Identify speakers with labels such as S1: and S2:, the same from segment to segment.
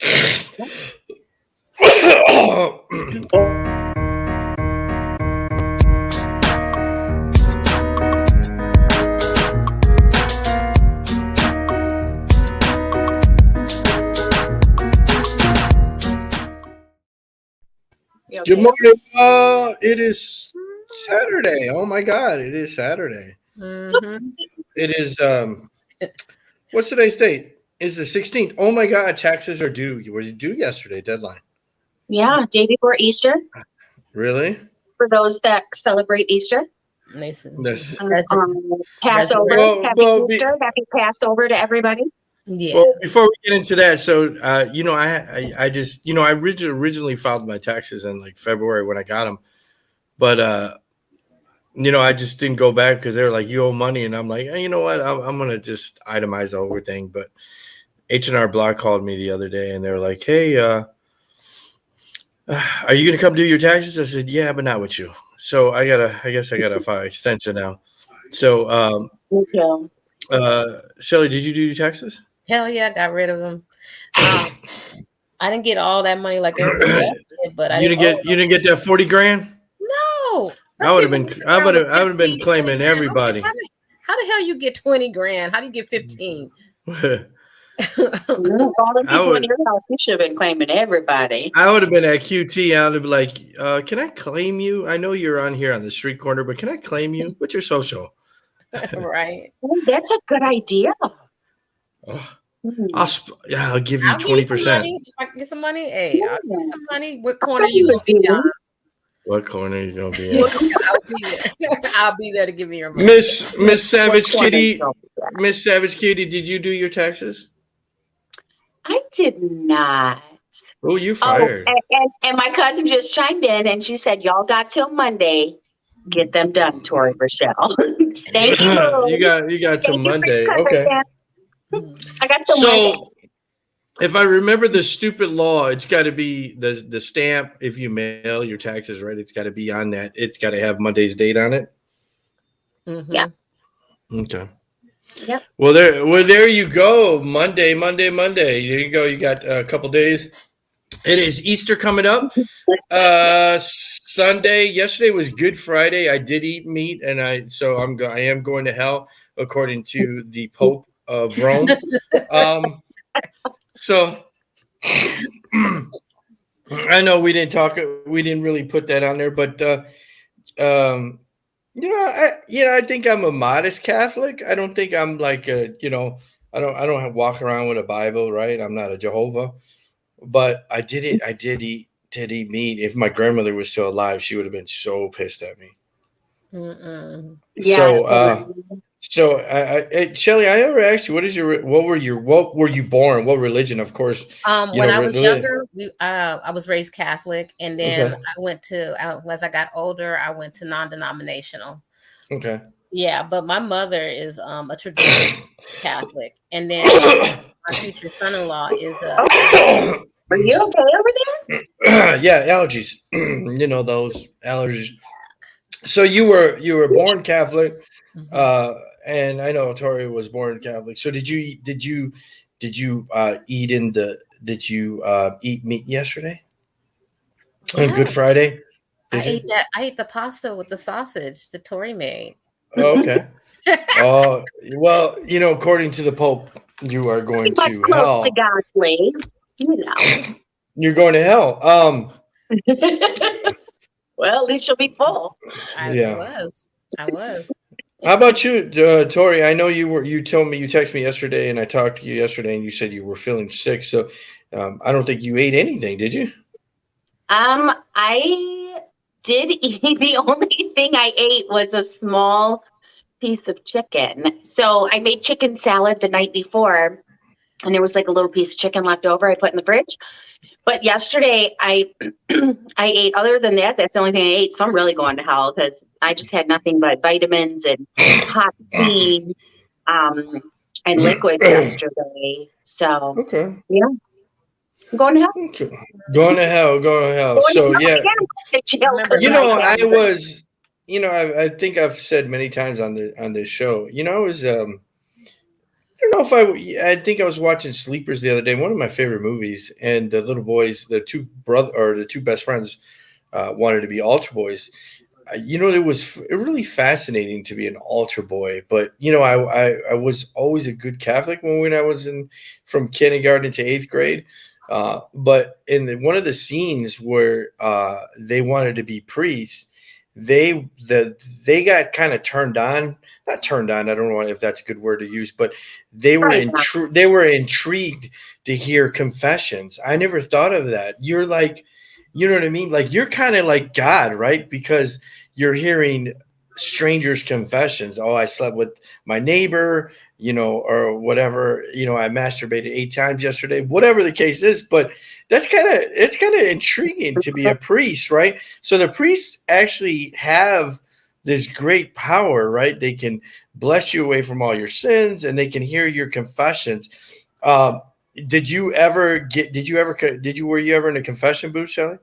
S1: Good morning. It is Saturday. Oh my God, it is Saturday.
S2: Mm-hmm.
S1: It is what's today's date? It's the 16th. Oh my God, taxes are due. It was due yesterday, deadline.
S2: Yeah, day before Easter.
S1: Really?
S2: For those that celebrate Easter.
S3: Mason.
S2: Passover. Happy Easter. Happy Passover to everybody.
S3: Yeah.
S1: Well, before we get into that, so I just I originally filed my taxes in like February when I got them, but I just didn't go back because they were like, you owe money, and I'm like, hey, you know what, I'm gonna just itemize the whole thing. But H&R Block called me the other day, and they were like, hey, are you gonna come do your taxes? I said, yeah, but not with you. So I guess I gotta file extension now. So
S2: Me too.
S1: Shelly, did you do your taxes?
S3: Hell yeah, I got rid of them. I didn't get all that money like everybody else did, but you
S1: didn't get that 40 grand.
S3: No,
S1: I would have been claiming everybody.
S3: How the hell you get 20 grand? How do you get 15?
S2: All the people in your house, you should have been claiming everybody.
S1: I would have been at QT. I would have been like, can I claim you? I know you're on here on the street corner, but can I claim you? What's your social?
S3: Right.
S2: That's a good idea.
S1: Oh, I'll give you 20%.
S3: If I can get some money, hey, I'll give you some money. What corner you gonna be on?
S1: What corner are you gonna be in?
S3: I'll be there to give you your money.
S1: Miss Savage Kitty. Miss Savage Kitty, did you do your taxes?
S2: I did not.
S1: Oh, you fired.
S2: And my cousin just chimed in and she said, y'all got till Monday. Get them done, Tori Rochelle. Thank you.
S1: You got till Monday. Okay.
S2: I got till Monday.
S1: If I remember the stupid law, it's got to be the stamp. If you mail your taxes, right, it's got to be on that. It's got to have Monday's date on it.
S3: Mm-hmm.
S2: Yeah.
S1: Okay.
S2: Yep.
S1: Well, there you go. Monday. There you go. You got a couple days. It is Easter coming up. Sunday. Yesterday was Good Friday. I did eat meat, and I am going to hell according to the Pope of Rome. So I know we didn't really put that on there, but I think I'm a modest Catholic. I don't think I'm like I don't walk around with a Bible, right? I'm not a Jehovah, but I did eat meat. If my grandmother was still alive, she would have been so pissed at me.
S2: Yeah.
S1: So, Shelly, I never asked you what were you born? What religion? Of course.
S3: When I was younger, I was raised Catholic, and then I went to as I got older, I went to non-denominational.
S1: Okay.
S3: Yeah, but my mother is a traditional Catholic, and then my future son-in-law is a.
S2: Are you okay over
S1: there? Yeah, allergies. Those allergies. So you were born Catholic. And I know Tori was born Catholic. So did you eat meat yesterday?
S3: Yeah.
S1: On Good Friday?
S3: I ate the pasta with the sausage that Tori made.
S1: Oh, okay. Oh, well, according to the Pope, you are going to hell.
S2: To God's way,
S1: You're going to hell.
S2: Well, at least you'll be full.
S3: I was.
S1: How about you, Tori? I know you told me, you texted me yesterday, and I talked to you yesterday, and you said you were feeling sick. So I don't think you ate anything, did you?
S2: I did eat. The only thing I ate was a small piece of chicken. So I made chicken salad the night before, and there was like a little piece of chicken left over I put in the fridge. But yesterday I ate, other than that, that's the only thing I ate. So I'm really going to hell because I just had nothing but vitamins and hot tea and liquids yesterday. So yeah. I'm going to hell.
S1: Okay. Going to hell. So yeah. I think I've said many times on this show, don't know if I think I was watching Sleepers the other day, one of my favorite movies, and the little boys, the two best friends, wanted to be altar boys. It was really fascinating to be an altar boy, but I was always a good Catholic when I was from kindergarten to 8th grade. But in one of the scenes where they wanted to be priests, they got kind of turned on, not turned on. I don't know if that's a good word to use, but they were intrigued to hear confessions. I never thought of that. You're like, you know what I mean? Like you're kind of like God, right? Because you're hearing strangers' confessions. Oh, I slept with my neighbor, or whatever. I masturbated 8 times yesterday, whatever the case is. But it's kind of intriguing to be a priest, right? So the priests actually have this great power, right? They can bless you away from all your sins, and they can hear your confessions. Were you ever in a confession booth, Shelly?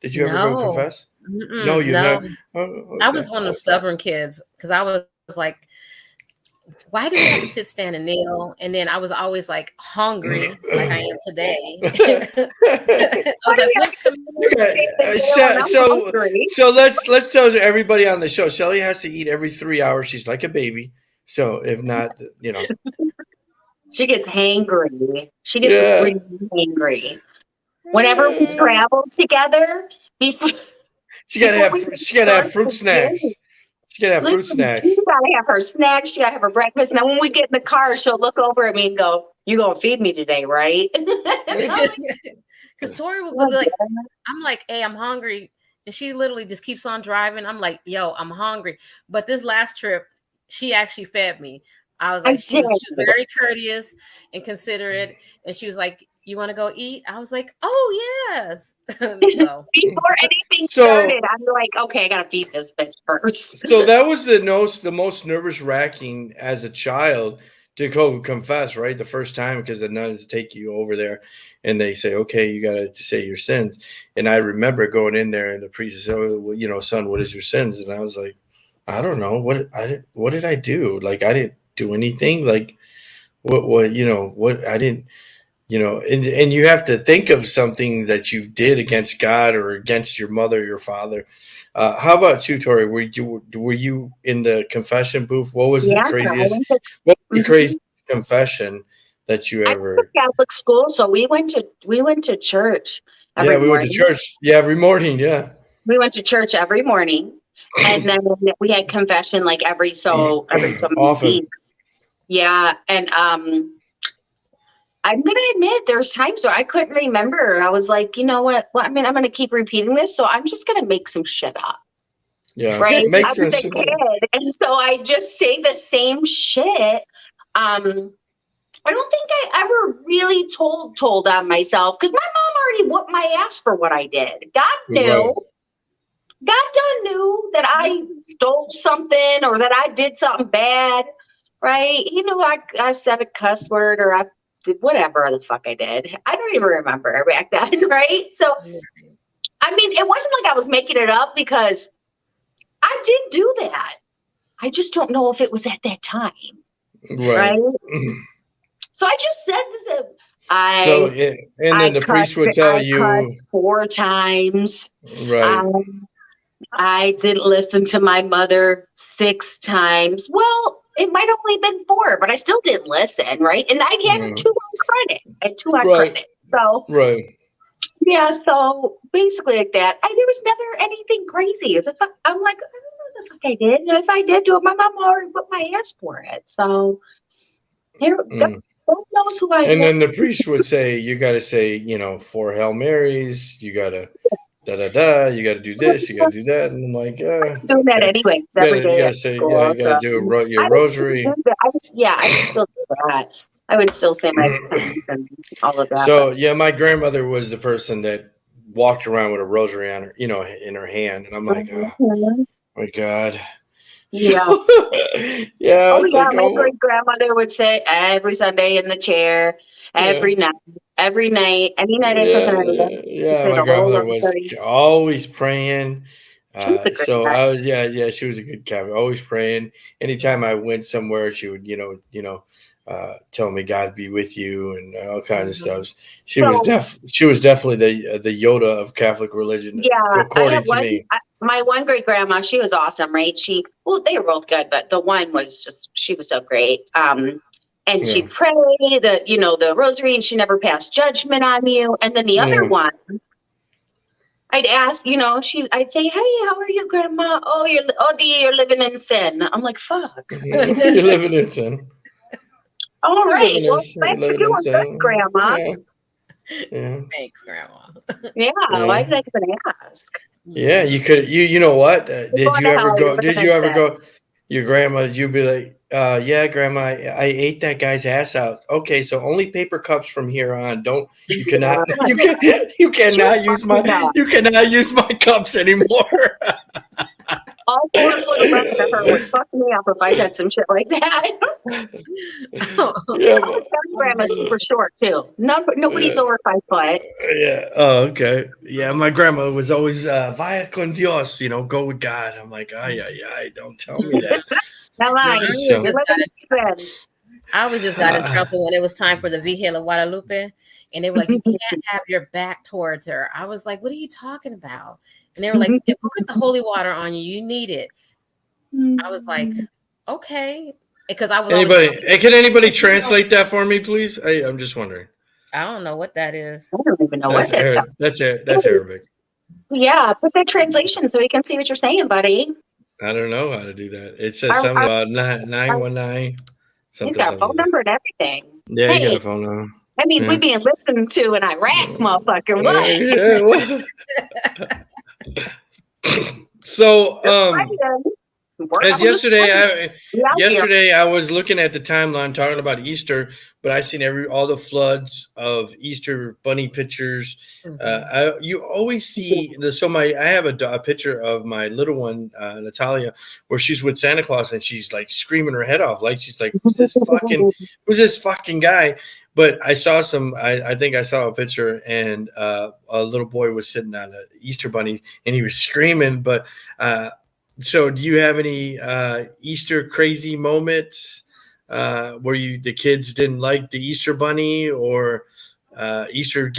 S1: Did you ever go confess? No, you
S3: no.
S1: never. Oh, okay.
S3: I was one of the stubborn kids because I was like, why do we have to sit, stand, and kneel? And then I was always like hungry, like I am today. I was
S1: like, so let's tell everybody on the show. Shelly has to eat every 3 hours. She's like a baby. So if not,
S2: she gets hangry. She gets really hangry. Whenever we travel together, she gotta
S1: have fruit snacks. She gotta have fruit snacks.
S2: She gotta have her snacks. She gotta have her breakfast. And then when we get in the car, she'll look over at me and go, "You gonna feed me today, right?"
S3: Because Tori will be like, "I'm like, hey, I'm hungry," and she literally just keeps on driving. I'm like, "Yo, I'm hungry." But this last trip, she actually fed me. I was like, she was very courteous and considerate, and she was like, "You want to go eat?" I was like, "Oh yes." So
S2: before anything started, I'm like, "Okay, I gotta feed this bitch first."
S1: So that was the most nervous wracking as a child to go confess, right? The first time, because the nuns take you over there and they say, "Okay, you gotta say your sins." And I remember going in there and the priest said, "Oh, son, what is your sins?" And I was like, "I don't know. What did I do? Like I didn't do anything. Like what I didn't." And you have to think of something that you did against God or against your mother, or your father. How about you, Tori? Were you in the confession booth? What was the craziest confession that you ever?
S2: I went to Catholic school, so we went to church every morning.
S1: We went to church. Yeah, every morning. Yeah,
S2: we went to church every morning, and then we had confession like every so many weeks. Yeah, and I'm going to admit there's times where I couldn't remember. I was like, you know what? Well, I mean, I'm going to keep repeating this, so I'm just going to make some shit up.
S1: Yeah,
S2: right. I was a kid, and so I just say the same shit. I don't think I ever really told on myself because my mom already whooped my ass for what I did. God knew. Right. God knew that I stole something or that I did something bad. Right? He knew I said a cuss word or I did whatever the fuck I did. I don't even remember back then, right? So, I mean, it wasn't like I was making it up because I did do that. I just don't know if it was at that time, right? So I just said this.
S1: And then the priest would tell you
S2: 4 times.
S1: Right.
S2: I didn't listen to my mother 6 times. Well, it might have only been 4, but I still didn't listen, right? And I had 2 on credit. I had 2 on credit. So yeah, so basically like that. There was never anything crazy. I'm like, I don't know what the fuck I did. And if I did do it, my mom already put my ass for it. So God knows who I am.
S1: And then the priest would say, you got to say, 4 Hail Marys. You got to you got to do this, you got to do that. And I'm like,
S2: I was doing that anyway. Every day.
S1: You got to say, you got to do your rosary.
S2: I would still do that. I would still say my prayers and all of that.
S1: So, my grandmother was the person that walked around with a rosary on her, in her hand. And I'm like, oh my God.
S2: Yeah. My great grandmother would say every Sunday in the chair, every night, any night I spent the night.
S1: Yeah, my grandmother was always praying. So I was, she was a good Catholic, always praying. Anytime I went somewhere, she would, telling me God be with you and all kinds of stuff. She
S2: So-
S1: was definitely the Yoda of Catholic religion,
S2: Yeah,
S1: according to me.
S2: My one great grandma, she was awesome, right? They were both good, but the one was she was so great. And she'd pray the rosary, and she never passed judgment on you. And then the other one, I'd ask, I'd say, "Hey, how are you, Grandma? Oh, you're living in sin." I'm like, "Fuck,
S1: You're living in sin."
S2: All right, well, thanks for doing good, Grandma.
S1: Yeah.
S3: Thanks, Grandma.
S2: Yeah, why did I even ask?
S1: Yeah, you could. You know what? Did you ever go? Your grandma, you'd be like, "Yeah, Grandma, I ate that guy's ass out." Okay, so only paper cups from here on. You cannot use my cups anymore.
S2: Also, her little brother to her would fuck me up if I said some shit like that.
S1: Yeah,
S2: grandma's super short too. Nobody's over 5 foot.
S1: Yeah. Oh, okay. Yeah, my grandma was always vaya con Dios. Go with God. I'm like, ay, don't tell me that.
S3: I always just got in trouble when it was time for the Virgen of Guadalupe, and they were like, "You can't have your back towards her." I was like, "What are you talking about?" And they were like, "We'll put the holy water on you. You need it." I was like, "Okay," because I was.
S1: Can anybody translate that for me, please? I'm just wondering.
S3: I don't know what that is.
S2: I don't even know what that is.
S1: That's Arabic.
S2: Yeah, put that translation so we can see what you're saying, buddy.
S1: I don't know how to do that. It says something about 919.
S2: He's got a phone number and everything.
S1: Yeah, he got a phone number.
S2: That means we being listened to in Iraq, motherfucker. What?
S1: So, as yesterday I was looking at the timeline talking about Easter, but I seen all the floods of Easter bunny pictures. You always see I have a picture of my little one, Natalia, where she's with Santa Claus and she's like screaming her head off, like she's like, who's this fucking guy? But I saw I think I saw a picture, and a little boy was sitting on an Easter bunny and he was screaming. But so do you have any Easter crazy moments where the kids didn't like the Easter bunny or Easter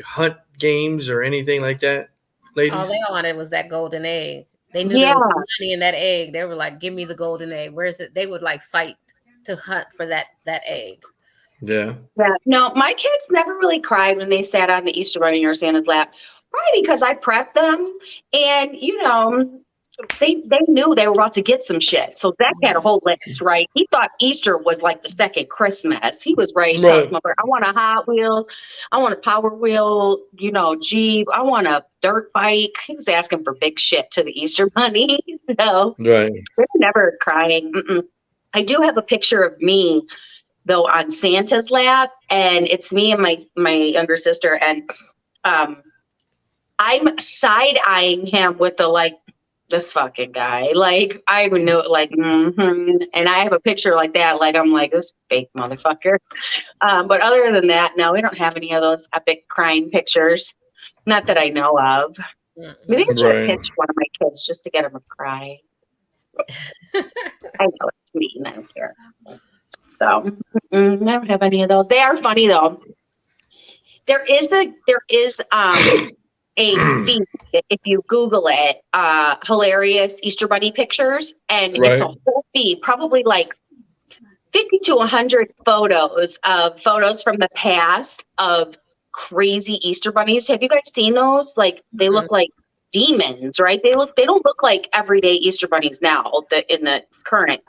S1: hunt games or anything like that, ladies?
S3: All they wanted was that golden egg. They knew there was some money in that egg. They were like, "Give me the golden egg." Where is it? They would like fight to hunt for that egg.
S1: Yeah.
S2: No, my kids never really cried when they sat on the Easter bunny or Santa's lap. Probably because I prepped them, and they knew they were about to get some shit. So Zach had a whole list, right? He thought Easter was like the second Christmas. He was ready to tell us, I want a Hot Wheel, I want a Power Wheel, Jeep, I want a dirt bike. He was asking for big shit to the Easter bunny. So they're never crying. I do have a picture of me though on Santa's lap, and it's me and my younger sister, and I'm side-eyeing him with the this fucking guy. Like, I would know it, and I have a picture like that, I'm like, this fake motherfucker. But other than that, no, we don't have any of those epic crying pictures. Not that I know of. Maybe I should have pitched one of my kids just to get him to cry. I know it's mean, I don't care. So I don't have any of those. They are funny though. There is a feed, if you Google it, hilarious Easter bunny pictures, and it's a whole feed, probably like 50 to 100 photos from the past of crazy Easter bunnies. Have you guys seen those? Like, they look like demons, right? They don't look like everyday Easter bunnies now in the current.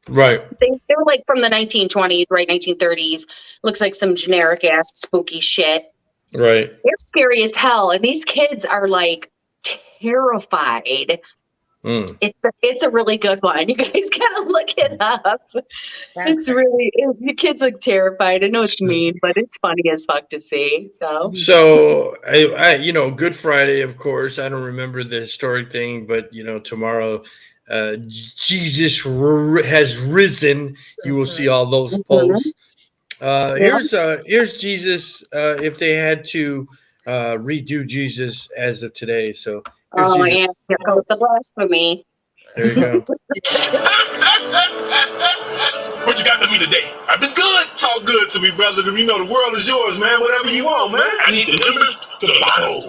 S1: Right.
S2: They were like from the 1920s, right? 1930s. Looks like some generic ass spooky shit.
S1: Right.
S2: They're scary as hell. And these kids are like terrified. It's a really good one. You guys gotta look it up. The kids look terrified. I know it's mean, but it's funny as fuck to see. So
S1: I Good Friday, of course. I don't remember the historic thing, but tomorrow Jesus has risen. You will see all those posts. Here's Jesus if they had to redo Jesus as of today. So
S2: here goes the blasphemy.
S1: There you go.
S4: What you got for me today? I've been good. Talk good to me, brother. You know the world is yours, man. Whatever you want, man. I need the numbers to the bottle.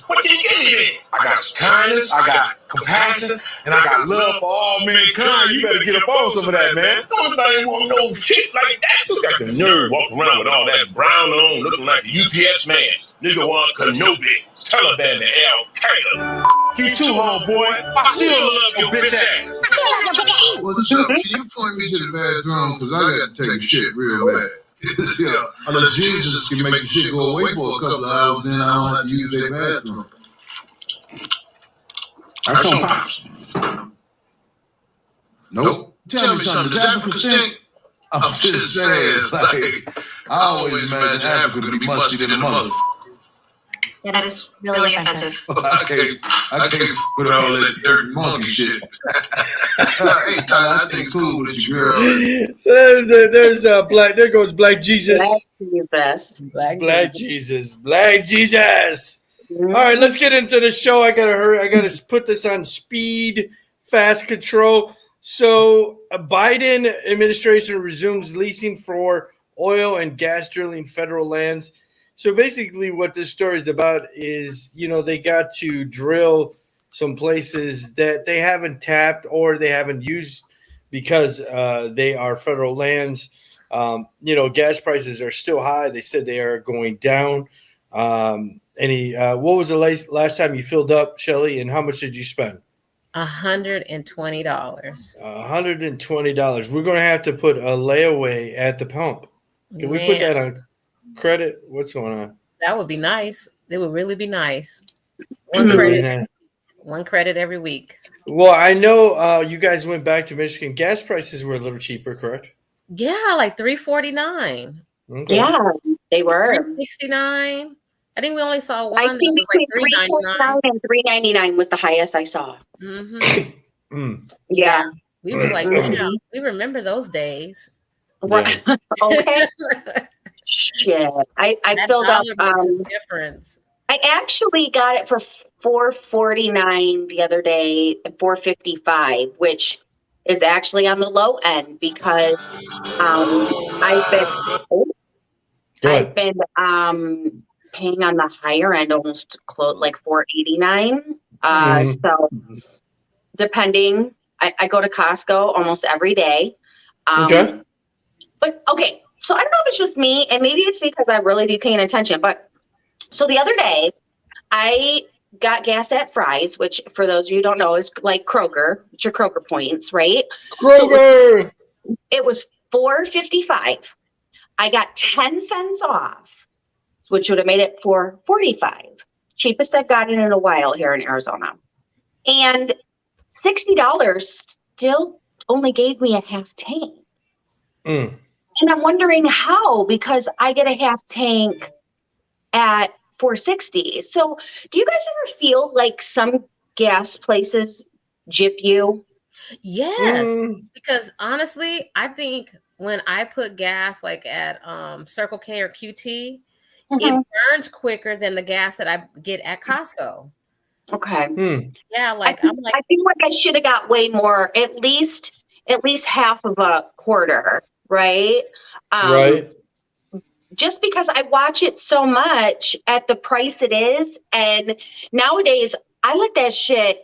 S4: What can you give me then? I got kindness, I got compassion, and I got love for all mankind. You better get up on some of that, man. Nobody want no shit like that. You got the nerve walking around with all that brown on, looking like a UPS man. Nigga want Kenobi, Taliban, and Al-Qaeda. You too, homeboy. I still love your bitch ass.
S5: What's up? Can you point me to the bathroom? Because I got to take a shit real bad. Yeah, unless Jesus can make the shit go away for a couple of hours, then I don't have to use their bathroom. That's on pops. Nope. Tell me something. Does Africa stink? I'm just saying. Like, I always imagine Africa to be musty than a mother.
S6: That is really offensive.
S5: I can't put all that dirty monkey shit. Hey, Tyler, I think it's cool that you girl.
S1: So there's black. There goes Black Jesus.
S2: Black
S1: Jesus. Black Jesus. All right, let's get into the show. I gotta hurry. I gotta put this on speed, fast control. So, a Biden administration resumes leasing for oil and gas drilling federal lands. So basically what this story is about is, you know, they got to drill some places that they haven't tapped or they haven't used because they are federal lands. You know, gas prices are still high. They said they are going down. What was the last time you filled up, Shelly, and how much did you spend?
S3: $120.
S1: $120. We're going to have to put a layaway at the pump. Can we put that on credit? What's going on?
S3: That would be nice. It would really be nice. One credit every week.
S1: Well, I know you guys went back to Michigan. Gas prices were a little cheaper, correct?
S3: Yeah, like $3.49.
S1: Okay.
S2: Yeah, they were
S3: $3.69. I think we only saw one.
S2: I think between $3.49 and $3.99 was the highest I saw.
S3: Mm-hmm.
S2: Yeah,
S3: we were like, yeah, we remember those days.
S2: Right. Okay. Shit, I filled up.
S3: Difference.
S2: I actually got it for $4.49 the other day, $4.55, which is actually on the low end because I've been paying on the higher end, almost close like $4.89. So depending, I go to Costco almost every day.
S1: Okay.
S2: But okay, so I don't know if it's just me, and maybe it's because I really be paying attention. But so the other day, I got gas at Fry's, which for those of you who don't know is like Kroger. It's your Kroger points, right?
S1: Kroger.
S2: So it was $4.55. I got 10 cents off, which would have made it $4.45. Cheapest I've gotten in a while here in Arizona. And $60 still only gave me a half tank. And I'm wondering how, because I get a half tank at $4.60. So do you guys ever feel like some gas places gyp you?
S3: Yes, because honestly, I think when I put gas like at Circle K or QT, it burns quicker than the gas that I get at Costco.
S2: Okay.
S3: Yeah,
S2: I feel like I should have got way more, at least half of a quarter, right?
S1: Right.
S2: Just because I watch it so much at the price it is, and nowadays I let that shit.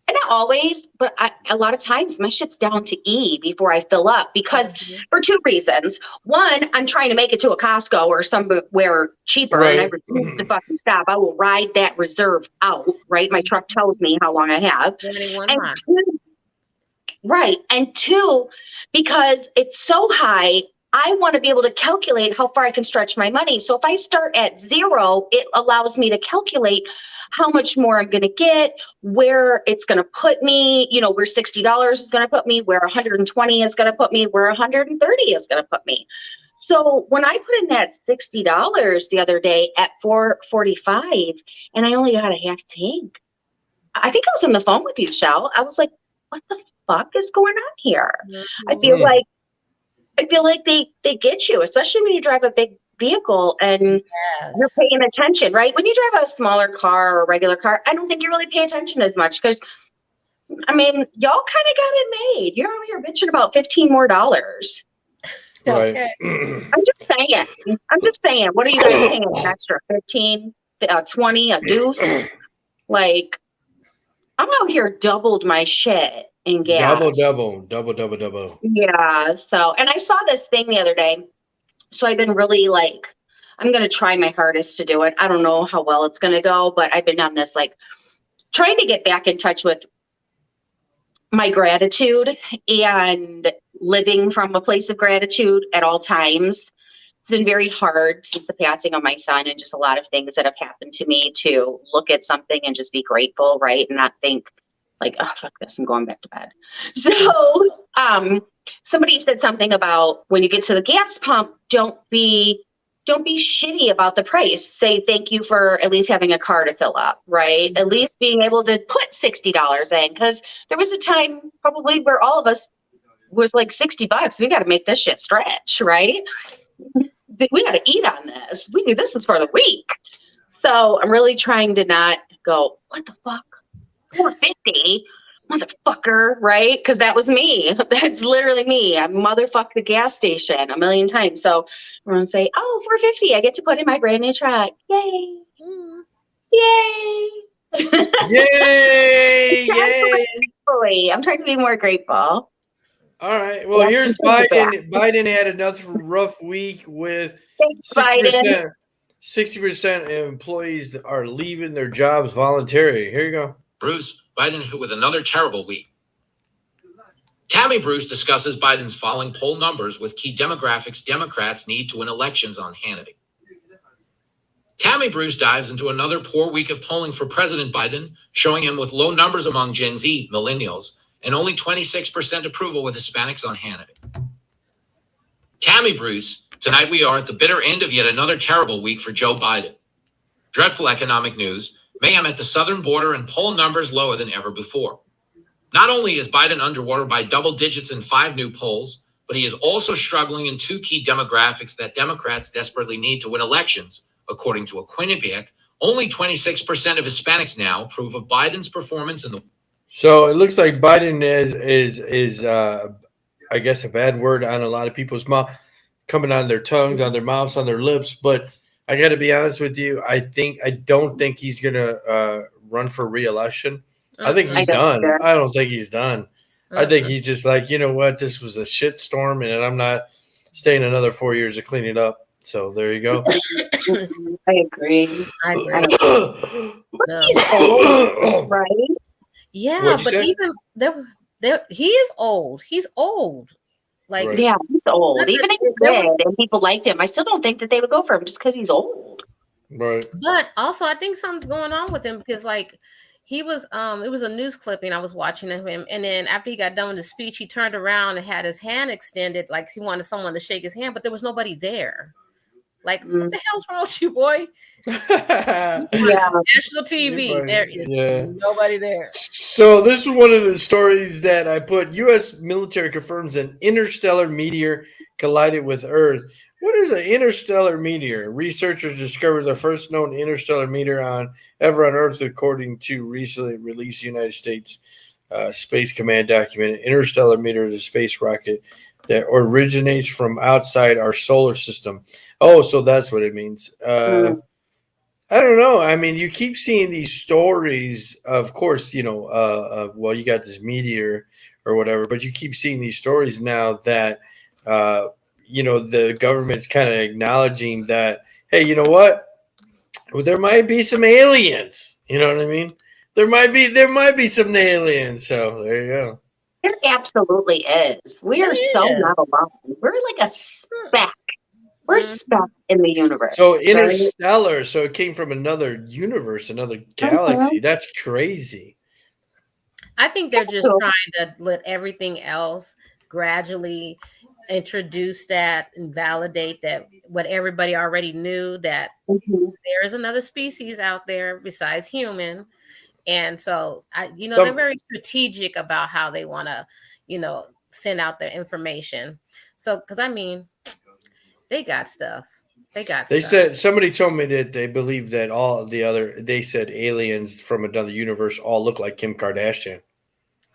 S2: And not always, but a lot of times my shit's down to E before I fill up because for two reasons. One, I'm trying to make it to a Costco or somewhere cheaper and I refuse to fucking stop. I will ride that reserve out, right? My truck tells me how long I have. And two, because it's so high, I want to be able to calculate how far I can stretch my money. So if I start at zero, it allows me to calculate how much more I'm going to get, where it's going to put me, you know, where $60 is going to put me, where 120 is going to put me, where 130 is going to put me. So when I put in that $60 the other day at $4.45 and I only got a half tank, I think I was on the phone with you, Shell. I was like, what the fuck is going on here? I feel like they get you, especially when you drive a big vehicle and you're paying attention, right? When you drive a smaller car or a regular car, I don't think you really pay attention as much because, I mean, y'all kind of got it made. You're over here bitching about $15 more.
S3: Okay.
S2: I'm just saying. I'm just saying. What are you guys paying an extra 15, 20, a deuce? Like, I'm out here doubled my shit in gas.
S1: Double.
S2: Yeah. So, and I saw this thing the other day. So I've been really like, I'm going to try my hardest to do it. I don't know how well it's going to go, but I've been on this, like, trying to get back in touch with my gratitude and living from a place of gratitude at all times. It's been very hard since the passing of my son and just a lot of things that have happened to me to look at something and just be grateful, right? And not think like, oh, fuck this, I'm going back to bed. So somebody said something about when you get to the gas pump, don't be shitty about the price. Say thank you for at least having a car to fill up, right? At least being able to put $60 in, because there was a time probably where all of us was like $60. We got to make this shit stretch, right? We got to eat on this. This is for the week. So I'm really trying to not go, what the fuck? $4.50, motherfucker, right? Because that was me. That's literally me. I motherfucked the gas station a million times. So we're gonna say, oh, $4.50, I get to put in my brand new truck. Yay! Yay!
S1: Yay!
S2: I'm trying to be more grateful.
S1: All right. Well, here's Biden. Biden had another rough week with 60%. 60% of employees are leaving their jobs voluntarily. Here you go.
S7: Bruce, Biden hit with another terrible week. Tammy Bruce discusses Biden's falling poll numbers with key demographics Democrats need to win elections on Hannity. Tammy Bruce dives into another poor week of polling for President Biden, showing him with low numbers among Gen Z, millennials, and only 26% approval with Hispanics on Hannity. Tammy Bruce, tonight we are at the bitter end of yet another terrible week for Joe Biden. Dreadful economic news, mayhem at the southern border, and poll numbers lower than ever before. Not only is Biden underwater by double digits in 5 new polls, but he is also struggling in 2 key demographics that Democrats desperately need to win elections. According to a Quinnipiac, only 26% of Hispanics now approve of Biden's performance in the.
S1: So it looks like Biden is I guess a bad word on a lot of people's mouth, coming on their tongues, on their mouths, on their lips. But I got to be honest with you. I don't think he's gonna run for re-election. I think he's done. I don't think he's done. I think he's just like, you know what? This was a shitstorm, and I'm not staying another 4 years to clean it up. So there you go.
S2: I agree. He's old, right?
S3: Yeah, but even there, he is old. He's old. Like,
S2: right. Yeah, he's old. Even if he's good and people liked him, I still don't think that they would go for him just because he's old.
S1: Right.
S3: But also, I think something's going on with him because, like, he was, it was a news clipping I was watching of him, and then after he got done with the speech, he turned around and had his hand extended, like he wanted someone to shake his hand, but there was nobody there. Like, what the hell's wrong with you, boy?
S2: Yeah.
S3: National TV. There is nobody there.
S1: So this is one of the stories that I put. U.S. military confirms an interstellar meteor collided with Earth. What is an interstellar meteor? Researchers discovered the first known interstellar meteor ever on Earth, according to recently released United States Space Command document. An interstellar meteor is a space rocket that originates from outside our solar system. Oh, so that's what it means. I don't know. I mean, you keep seeing these stories, of course, you know, well, you got this meteor or whatever, but you keep seeing these stories now that, you know, the government's kind of acknowledging that, hey, you know what? Well, there might be some aliens. You know what I mean? There might be some aliens. So there you go.
S2: There absolutely is. We are so not alone. We're like a speck. We're a speck in the universe.
S1: So interstellar. So it came from another universe, another galaxy. That's crazy.
S3: I think they're just trying to let everything else gradually introduce that and validate that what everybody already knew, that there is another species out there besides human. And so, they're very strategic about how they want to, send out their information. So, because I mean, they got stuff. They
S1: said, somebody told me that they believe that they said aliens from another universe all look like Kim Kardashian.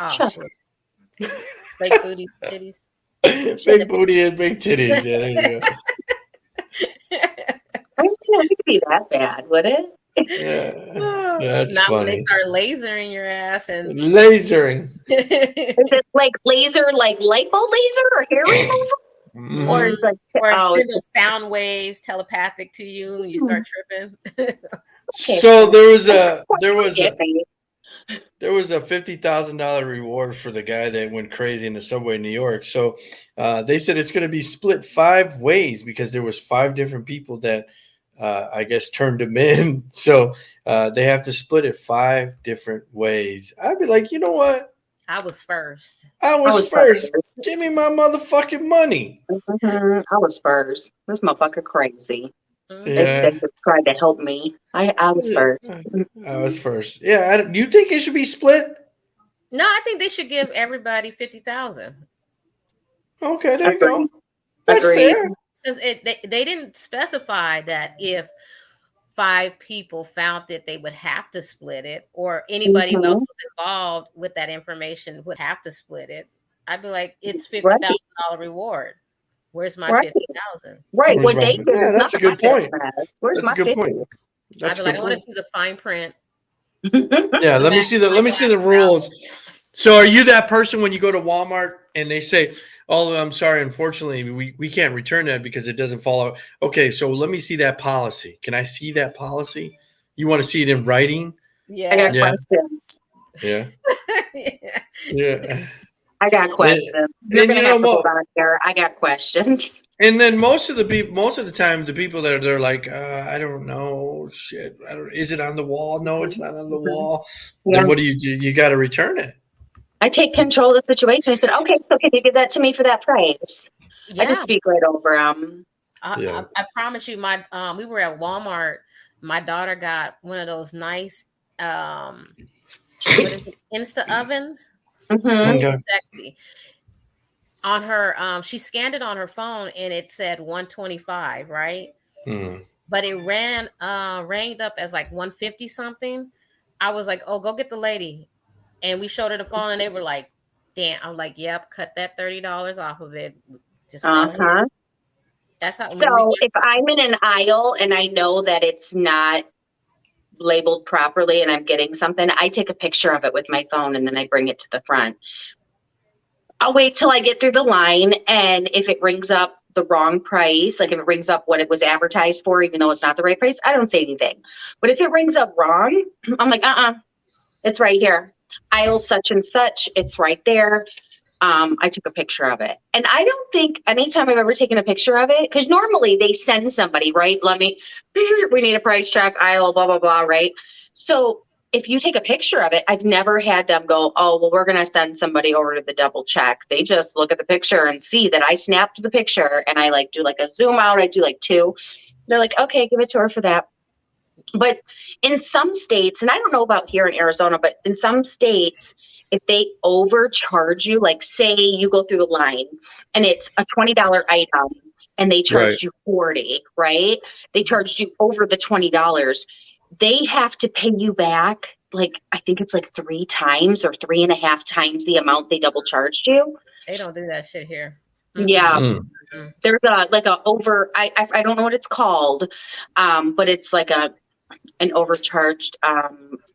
S3: Oh, shit. Fake booty titties.
S1: Big booty and big titties. Yeah, there you go.
S2: I don't think it could be that bad, would it?
S1: Yeah, that's
S3: Not when they
S1: funny.
S3: start lasering your ass and
S1: Lasering.
S2: Is it like laser, like lipo laser or hair removal?
S1: Mhm.
S2: Or is like
S3: or send those sound waves telepathic to you and you start tripping.
S1: So there was a $50,000 reward for the guy that went crazy in the subway in New York. So they said it's going to be split 5 ways because there was 5 different people that I guess turned him in. So they have to split it 5 different ways. I'd be like, you know what?
S3: I was first.
S1: I was first. Give me my motherfucking money.
S2: I was first. This motherfucker crazy.
S1: Yeah.
S2: They tried to help me. I was first.
S1: I was first. Yeah. Do you think it should be split?
S3: No, I think they should give everybody 50,000.
S1: Okay, there you go. That's
S2: Agreed.
S1: fair.
S3: Because they didn't specify that if 5 people found that they would have to split it, or anybody else was involved with that information would have to split it. I'd be like, it's $50,000 reward. Where's my 50,000?
S2: Right. What they did is
S1: that's a good point.
S2: Where's my 50?
S3: I'd be like, I want to see the fine print.
S1: Yeah, let me see the rules. So are you that person when you go to Walmart and they say, "Oh, I'm sorry, unfortunately, we can't return that because it doesn't follow." Okay, so let me see that policy. Can I see that policy? You want to see it in writing?
S3: Yeah.
S2: I got questions.
S1: Yeah. Yeah.
S2: I got questions. You're gonna have to hold on here. I got questions.
S1: And then most of the time, the people that they're like, I don't know, shit. Is it on the wall? No, it's not on the wall. Yeah. Then what do? You got to return it.
S2: I take control of the situation. I said, okay, so can you give that to me for that price? Yeah. I just speak right over them.
S3: I promise you, we were at Walmart. My daughter got one of those nice what is it, Insta ovens.
S2: Mm-hmm.
S3: Sexy. On her, she scanned it on her phone and it said 125, right?
S1: Mm.
S3: But it ranged up as like 150 something. I was like, oh, go get the lady. And we showed her the phone and they were like, damn. I'm like, yep, cut that $30 off of it. Just that's how.
S2: So if I'm in an aisle and I know that it's not labeled properly and I'm getting something, I take a picture of it with my phone and then I bring it to the front. I'll wait till I get through the line, and if it rings up the wrong price, like if it rings up what it was advertised for, even though it's not the right price, I don't say anything. But if it rings up wrong, I'm like, it's right here. Aisle such and such, it's right there. I took a picture of it. And I don't think anytime I've ever taken a picture of it, because normally they send somebody, right? We need a price check, aisle, blah, blah, blah, right? So if you take a picture of it, I've never had them go, oh, well, we're going to send somebody over to the double check. They just look at the picture and see that I snapped the picture and I do like a zoom out. I do like 2. They're like, okay, give it to her for that. But in some states, and I don't know about here in Arizona, but in some states, if they overcharge you, like say you go through the line and it's a $20 item and they charged you $40, right? They charged you over the $20. They have to pay you back, like, I think it's like 3 times or 3.5 times the amount they double charged you.
S3: They don't do that shit here.
S2: Yeah. Mm-hmm. There's I don't know what it's called, but it's like an overcharged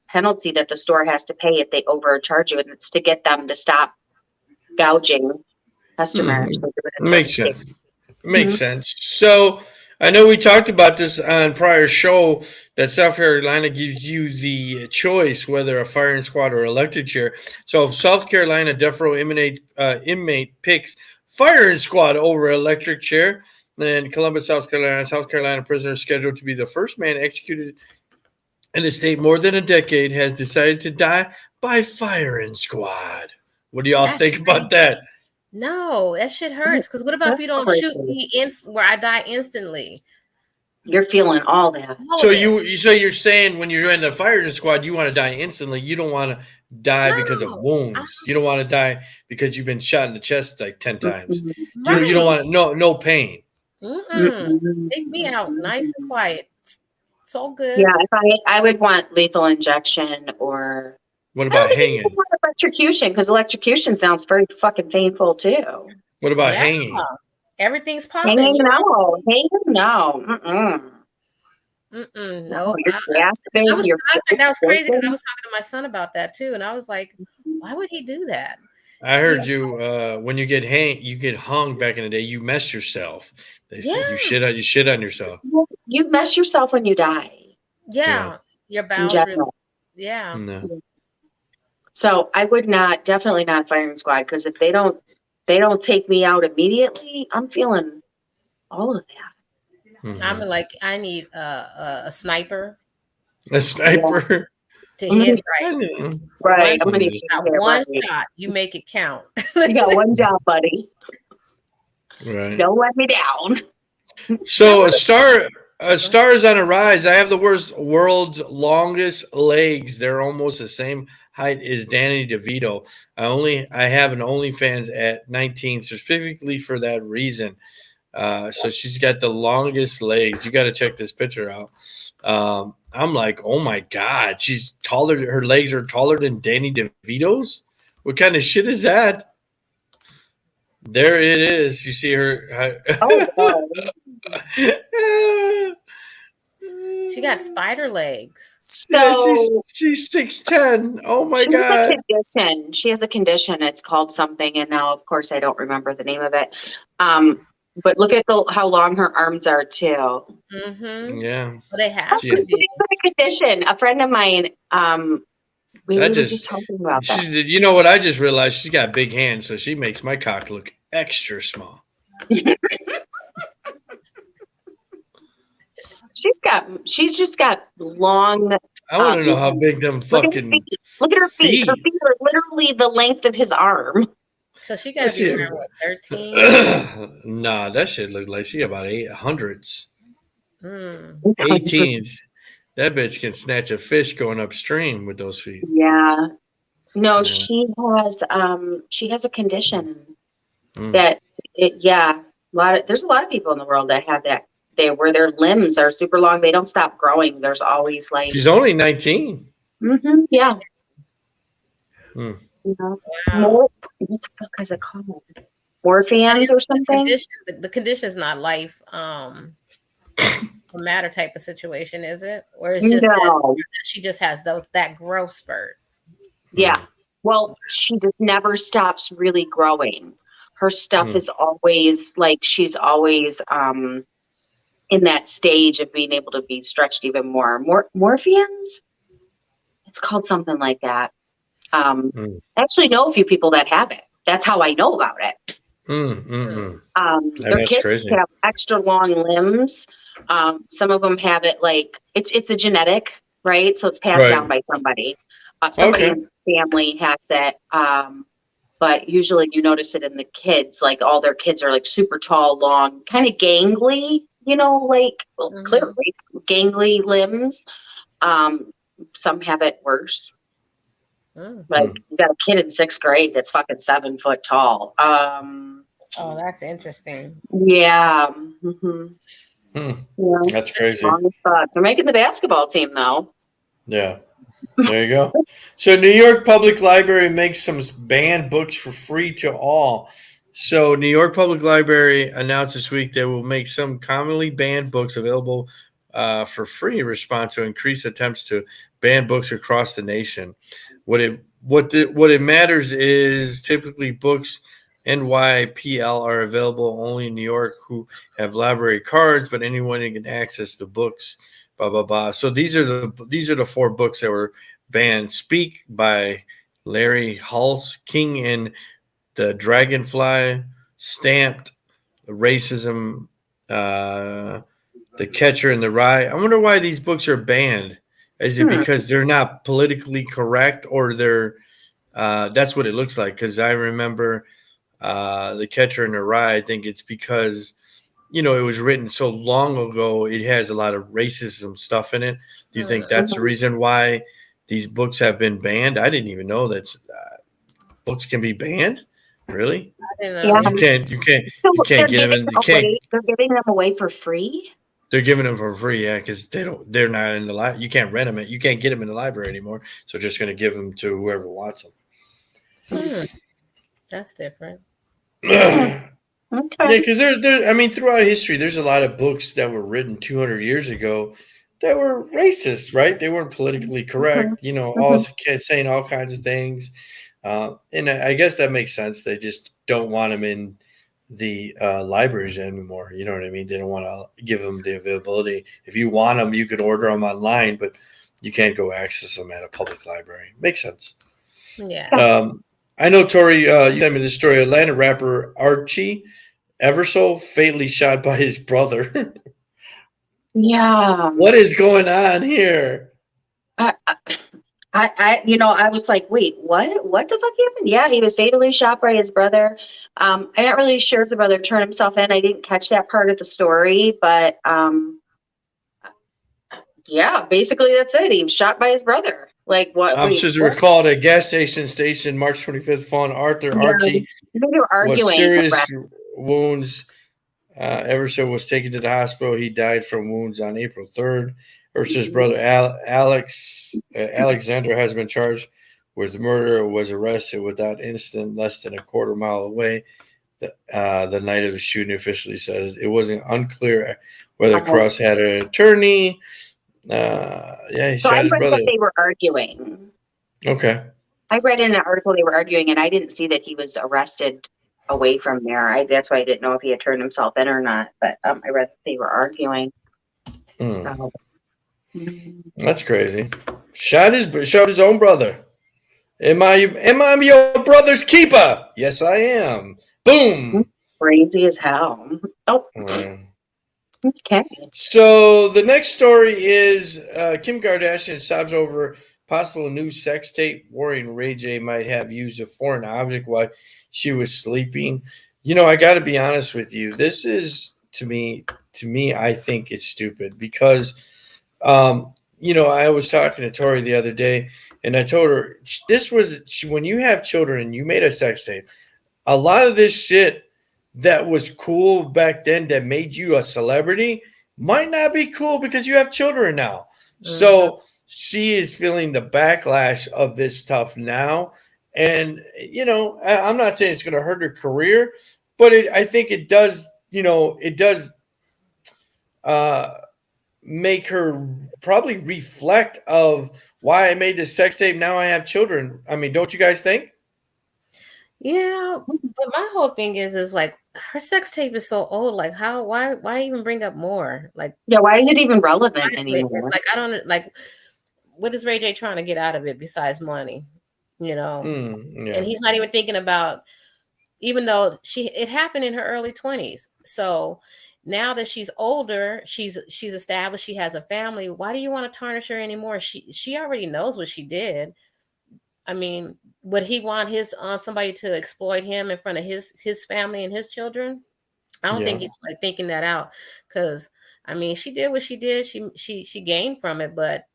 S2: penalty that the store has to pay if they overcharge you, and it's to get them to stop gouging customers.
S1: Makes sense. Makes sense. So I know we talked about this on prior show that South Carolina gives you the choice whether a firing squad or electric chair. So if South Carolina death row inmate picks firing squad over electric chair, then Columbus, South Carolina prisoner scheduled to be the first man executed in the state more than a decade has decided to die by firing squad. What do y'all think about that?
S3: No, that shit hurts. Because what about if you don't shoot me where I die instantly?
S2: You're feeling all that.
S1: So you're saying when you're in the firing squad, you want to die instantly. You don't want to die because of wounds. You don't want to die because you've been shot in the chest like 10 times. You don't want no pain.
S3: Take me out nice and quiet. So good.
S2: Yeah, if I would want lethal injection or
S1: what about hanging?
S2: Electrocution, because electrocution sounds very fucking painful too.
S1: What about
S3: Yeah.
S1: hanging?
S3: Everything's popping.
S2: Hanging
S3: You know?
S2: no. Hanging no.
S3: No.
S2: You're grasping. You're
S3: That was crazy because I
S2: joking.
S3: was talking to my son about that too, and I was like, why would he do that?
S1: I heard you when you get hung back in the day, you mess yourself. They said you shit on yourself.
S2: You mess yourself when you die.
S3: Yeah. Your
S2: In
S3: bowels.
S2: general.
S3: Yeah.
S1: No.
S2: So I would definitely not firing squad, because if they don't take me out immediately, I'm feeling all of that.
S1: Mhm.
S3: I'm like, I need a sniper
S1: A sniper.
S3: to hit right.
S2: Right. I'm
S3: One,
S2: gonna
S3: you got one shot. You make it count.
S2: You got one job, buddy.
S1: Right.
S2: Don't let me down.
S1: So a star is on a rise. I have the world's longest legs. They're almost the same height as Danny DeVito. I have an OnlyFans at 19 specifically for that reason. So she's got the longest legs. You got to check this picture out. I'm like, oh my God, she's taller. Her legs are taller than Danny DeVito's. What kind of shit is that? There it is. You see her.
S2: Oh,
S3: She got spider legs.
S2: so
S1: she's 6'10". Oh my
S2: she has
S1: God.
S2: a condition. She has a condition. It's called something, and now, of course, I don't remember the name of it. But look at how long her arms are too.
S3: Mm-hmm.
S1: Yeah.
S3: Well, they have
S1: Yeah.
S3: to be.
S2: A condition. A friend of mine. We were just talking about that.
S1: You know what? I just realized she's got big hands, so she makes my cock look extra small.
S2: She's just got long.
S1: I want to know how big them fucking.
S2: Look at her feet. Her feet are literally the length of his arm.
S3: So she got to be around, what, 13?
S1: Nah, that shit look like she about 800s. 18s. That bitch can snatch a fish going upstream with those feet.
S2: Yeah. No, she has a condition that there's a lot of people in the world that have that. Where their limbs are super long, they don't stop growing. There's always like.
S1: She's only 19.
S2: Yeah.
S1: Mm.
S2: You know, what the fuck is it called? Morphans or something?
S3: The condition's not life matter type of situation, is it? Or it's just that she just has that growth spurt.
S2: Yeah. Well, she just never stops really growing. Her stuff is always like, she's always in that stage of being able to be stretched even more. Morphans? It's called something like that. I actually know a few people that have it. That's how I know about it. Their kids
S1: crazy.
S2: have extra long limbs. Some of them have it like it's a genetic, right? So it's passed down by somebody. Somebody in the family has it. But usually you notice it in the kids. Like all their kids are like super tall, long, kind of gangly, clearly gangly limbs. Some have it worse. Like you got a kid in 6th grade that's fucking 7 foot tall.
S3: Oh, that's interesting.
S2: Yeah.
S1: That's crazy.
S2: They're making the basketball team though.
S1: Yeah. There you go. So New York Public Library makes some banned books for free to all. So New York Public Library announced this week they will make some commonly banned books available for free in response to increased attempts to ban books across the nation. What it matters is typically books NYPL are available only in New York who have library cards, but anyone can access the books. Blah blah blah. So these are the 4 books that were banned. Speak by Larry Hulse, King and the Dragonfly, Stamped, Racism, The Catcher in the Rye. I wonder why these books are banned. Is it because they're not politically correct, or they're that's what it looks like? Because I remember The Catcher in the Rye. I think it's because it was written so long ago. It has a lot of racism stuff in it. Do you think that's the reason why these books have been banned? I didn't even know that books can be banned. Really?
S3: I didn't know.
S2: Yeah.
S1: You can't get them in.
S2: They're giving them away for free.
S1: They're giving them for free, yeah, because they're not in the library. You can't rent them. You can't get them in the library anymore. So just going to give them to whoever wants them.
S3: That's different.
S1: Yeah,
S2: Okay.
S1: because there. I mean, throughout history, there's a lot of books that were written 200 years ago that were racist, right? They weren't politically correct. You know, all saying all kinds of things, and I guess that makes sense. They just don't want them in the libraries anymore. You know what I mean? They don't want to give them the availability. If you want them, you could order them online, but you can't go access them at a public library. Makes sense.
S3: Yeah.
S1: I know, Tori, you sent me this story. Atlanta rapper Archie Eversole fatally shot by his brother.
S2: Yeah.
S1: What is going on here?
S2: I was like, wait, what? What the fuck happened? Yeah, he was fatally shot by his brother. I'm not really sure if the brother turned himself in. I didn't catch that part of the story, but yeah, basically that's it. He was shot by his brother. Like what?
S1: Officers
S2: Wait,
S1: were called at a gas station March 25th, found Arthur Archie
S2: I think they were
S1: was
S2: arguing.
S1: serious wounds. Eversole was taken to the hospital. He died from wounds on April 3rd. Eversole's brother Alexander has been charged with murder. Was arrested without incident less than a quarter mile away. The night of the shooting, officially says it wasn't unclear whether Cross had an attorney. He
S2: So
S1: shot
S2: I
S1: his
S2: read
S1: brother.
S2: that they were arguing.
S1: Okay.
S2: I read in an article they were arguing, and I didn't see that he was arrested away from there. That's why I didn't know if he had turned himself in or not. But I read that they were arguing. So,
S1: That's crazy. Shot his own brother. Am I your brother's keeper? Yes, I am. Boom.
S2: crazy as hell. Oh, okay.
S1: So the next story is Kim Kardashian sobs over possible new sex tape, worrying Ray J might have used a foreign object while she was sleeping. You know, I got to be honest with you. This is to me, I think it's stupid because, you know, I was talking to Tori the other day, and I told her when you have children and you made a sex tape, a lot of this shit that was cool back then that made you a celebrity might not be cool because you have children now. So she is feeling the backlash of this stuff now. And, you know, I'm not saying it's going to hurt her career, but I think it does, you know, it does make her probably reflect of why I made this sex tape. Now I have children. I mean, don't you guys think?
S3: Yeah, but my whole thing is like her sex tape is so old. Like why even bring up more? Like
S2: Yeah, why is it even relevant anymore?
S3: Like I don't like what is Ray J trying to get out of it besides money? You know, and he's not even thinking about, even though it happened in her early 20s. So now that she's older, she's established, she has a family. Why do you want to tarnish her anymore? She already knows what she did. I mean, would he want his somebody to exploit him in front of his family and his children? I don't think he's like thinking that out, because I mean, she did what she did. She gained from it, but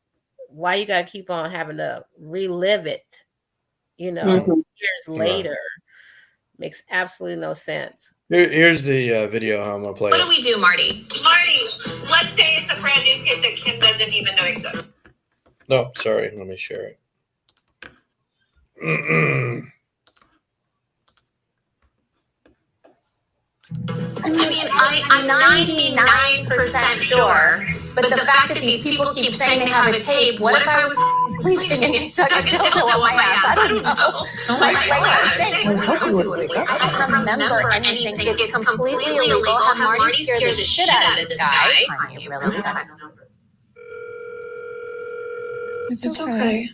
S3: why you got to keep on having to relive it? You know, years later, makes absolutely no sense.
S1: Here's the video. How I'm gonna play
S6: What
S1: it.
S6: do we do, Marty?
S8: Marty, let's say it's a brand new kid that Kim doesn't even know exists.
S1: No, sorry. Let me share it.
S6: I mean, I'm 99% sure, but the fact that these people keep saying they have a tape, what if I was sleeping and you stuck a dildo on my ass? I don't know. Like I was saying, I don't remember anything. It's completely illegal. Have Marty scare the shit out of this guy. I really don't.
S9: It's okay.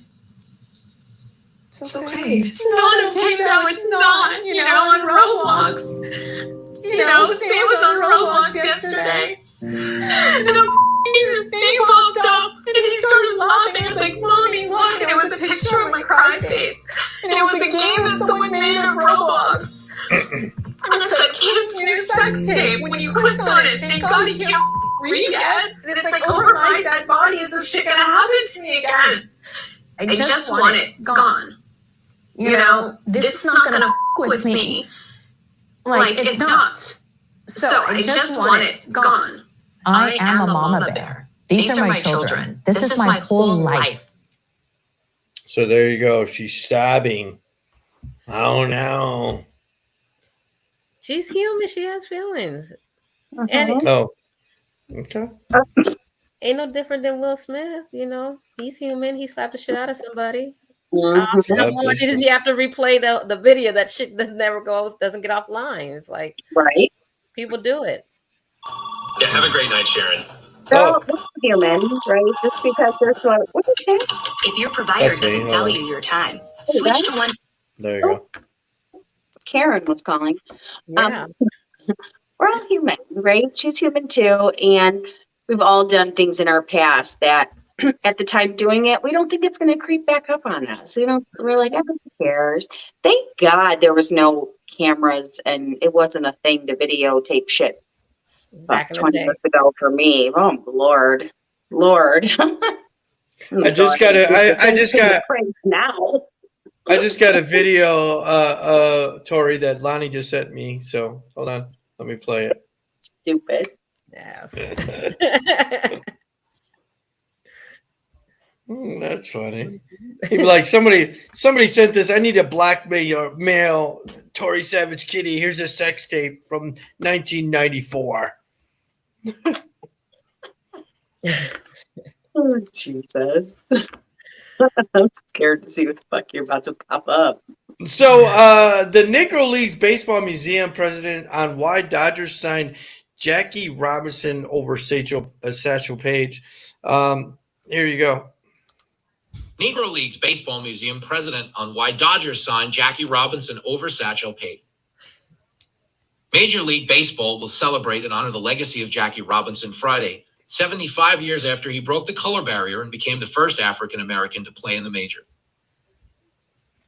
S9: It's okay.
S6: It's not okay though, it's not, you know, on Roblox. You know, Sam was on Roblox yesterday. And a thing popped up and he started laughing. It's like, Mommy, look, and it was a picture of my cry face. And it was a game that someone made of Roblox. And it's a kid's new sex tape. When you clicked on it, thank God he can't read it. And it's like, over my dead body, is this shit gonna happen to me again? I just want it gone. You know, this is not gonna with me. Like, it's not. So I just want it gone.
S10: I am a mama bear. These are my children. This is my whole life.
S1: So there you go. She's sobbing. Oh no.
S3: She's human. She has feelings. And
S1: Oh, okay.
S3: ain't no different than Will Smith. You know, he's human. He slapped the shit out of somebody. How more does he have to replay the video? That shit doesn't get offline. It's like,
S2: right.
S3: People do it.
S11: Yeah, have a great night, Sharon.
S2: So human, right? Just because they're so. What is that?
S12: If your provider doesn't value your time, switch to one.
S1: There you go.
S2: Karen was calling.
S3: Yeah.
S2: We're all human, right? She's human too, and we've all done things in our past that, at the time doing it, we don't think it's going to creep back up on us. We're like, who cares? Thank God there was no cameras, and it wasn't a thing to videotape shit.
S3: Back in the
S2: 20
S3: day.
S2: years ago for me. Oh Lord.
S1: I just got
S2: now.
S1: I just got a video, Tori, that Lonnie just sent me. So hold on, let me play it.
S2: Stupid.
S3: Yes.
S1: That's funny. He'd be like, somebody sent this. I need to blackmail your mail, Tori Savage Kitty. Here's a sex tape from 1994.
S2: Oh, Jesus. I'm scared to see what the fuck you're about to pop up.
S1: So the Negro Leagues Baseball Museum president on why Dodgers signed Jackie Robinson over Satchel Paige. Here you go.
S7: Negro Leagues Baseball Museum president on why Dodgers signed Jackie Robinson over Satchel Paige. Major League Baseball will celebrate and honor the legacy of Jackie Robinson Friday, 75 years after he broke the color barrier and became the first African American to play in the major.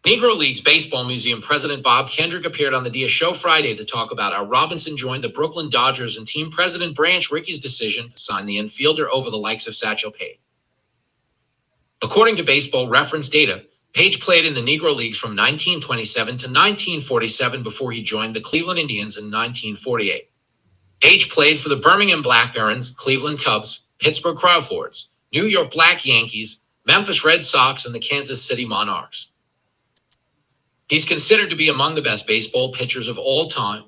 S7: Negro Leagues Baseball Museum President Bob Kendrick appeared on the Dia Show Friday to talk about how Robinson joined the Brooklyn Dodgers and team president Branch Rickey's decision to sign the infielder over the likes of Satchel Paige. According to Baseball Reference data, Paige played in the Negro Leagues from 1927 to 1947 before he joined the Cleveland Indians in 1948. Paige played for the Birmingham Black Barons, Cleveland Cubs, Pittsburgh Crawfords, New York Black Yankees, Memphis Red Sox, and the Kansas City Monarchs. He's considered to be among the best baseball pitchers of all time.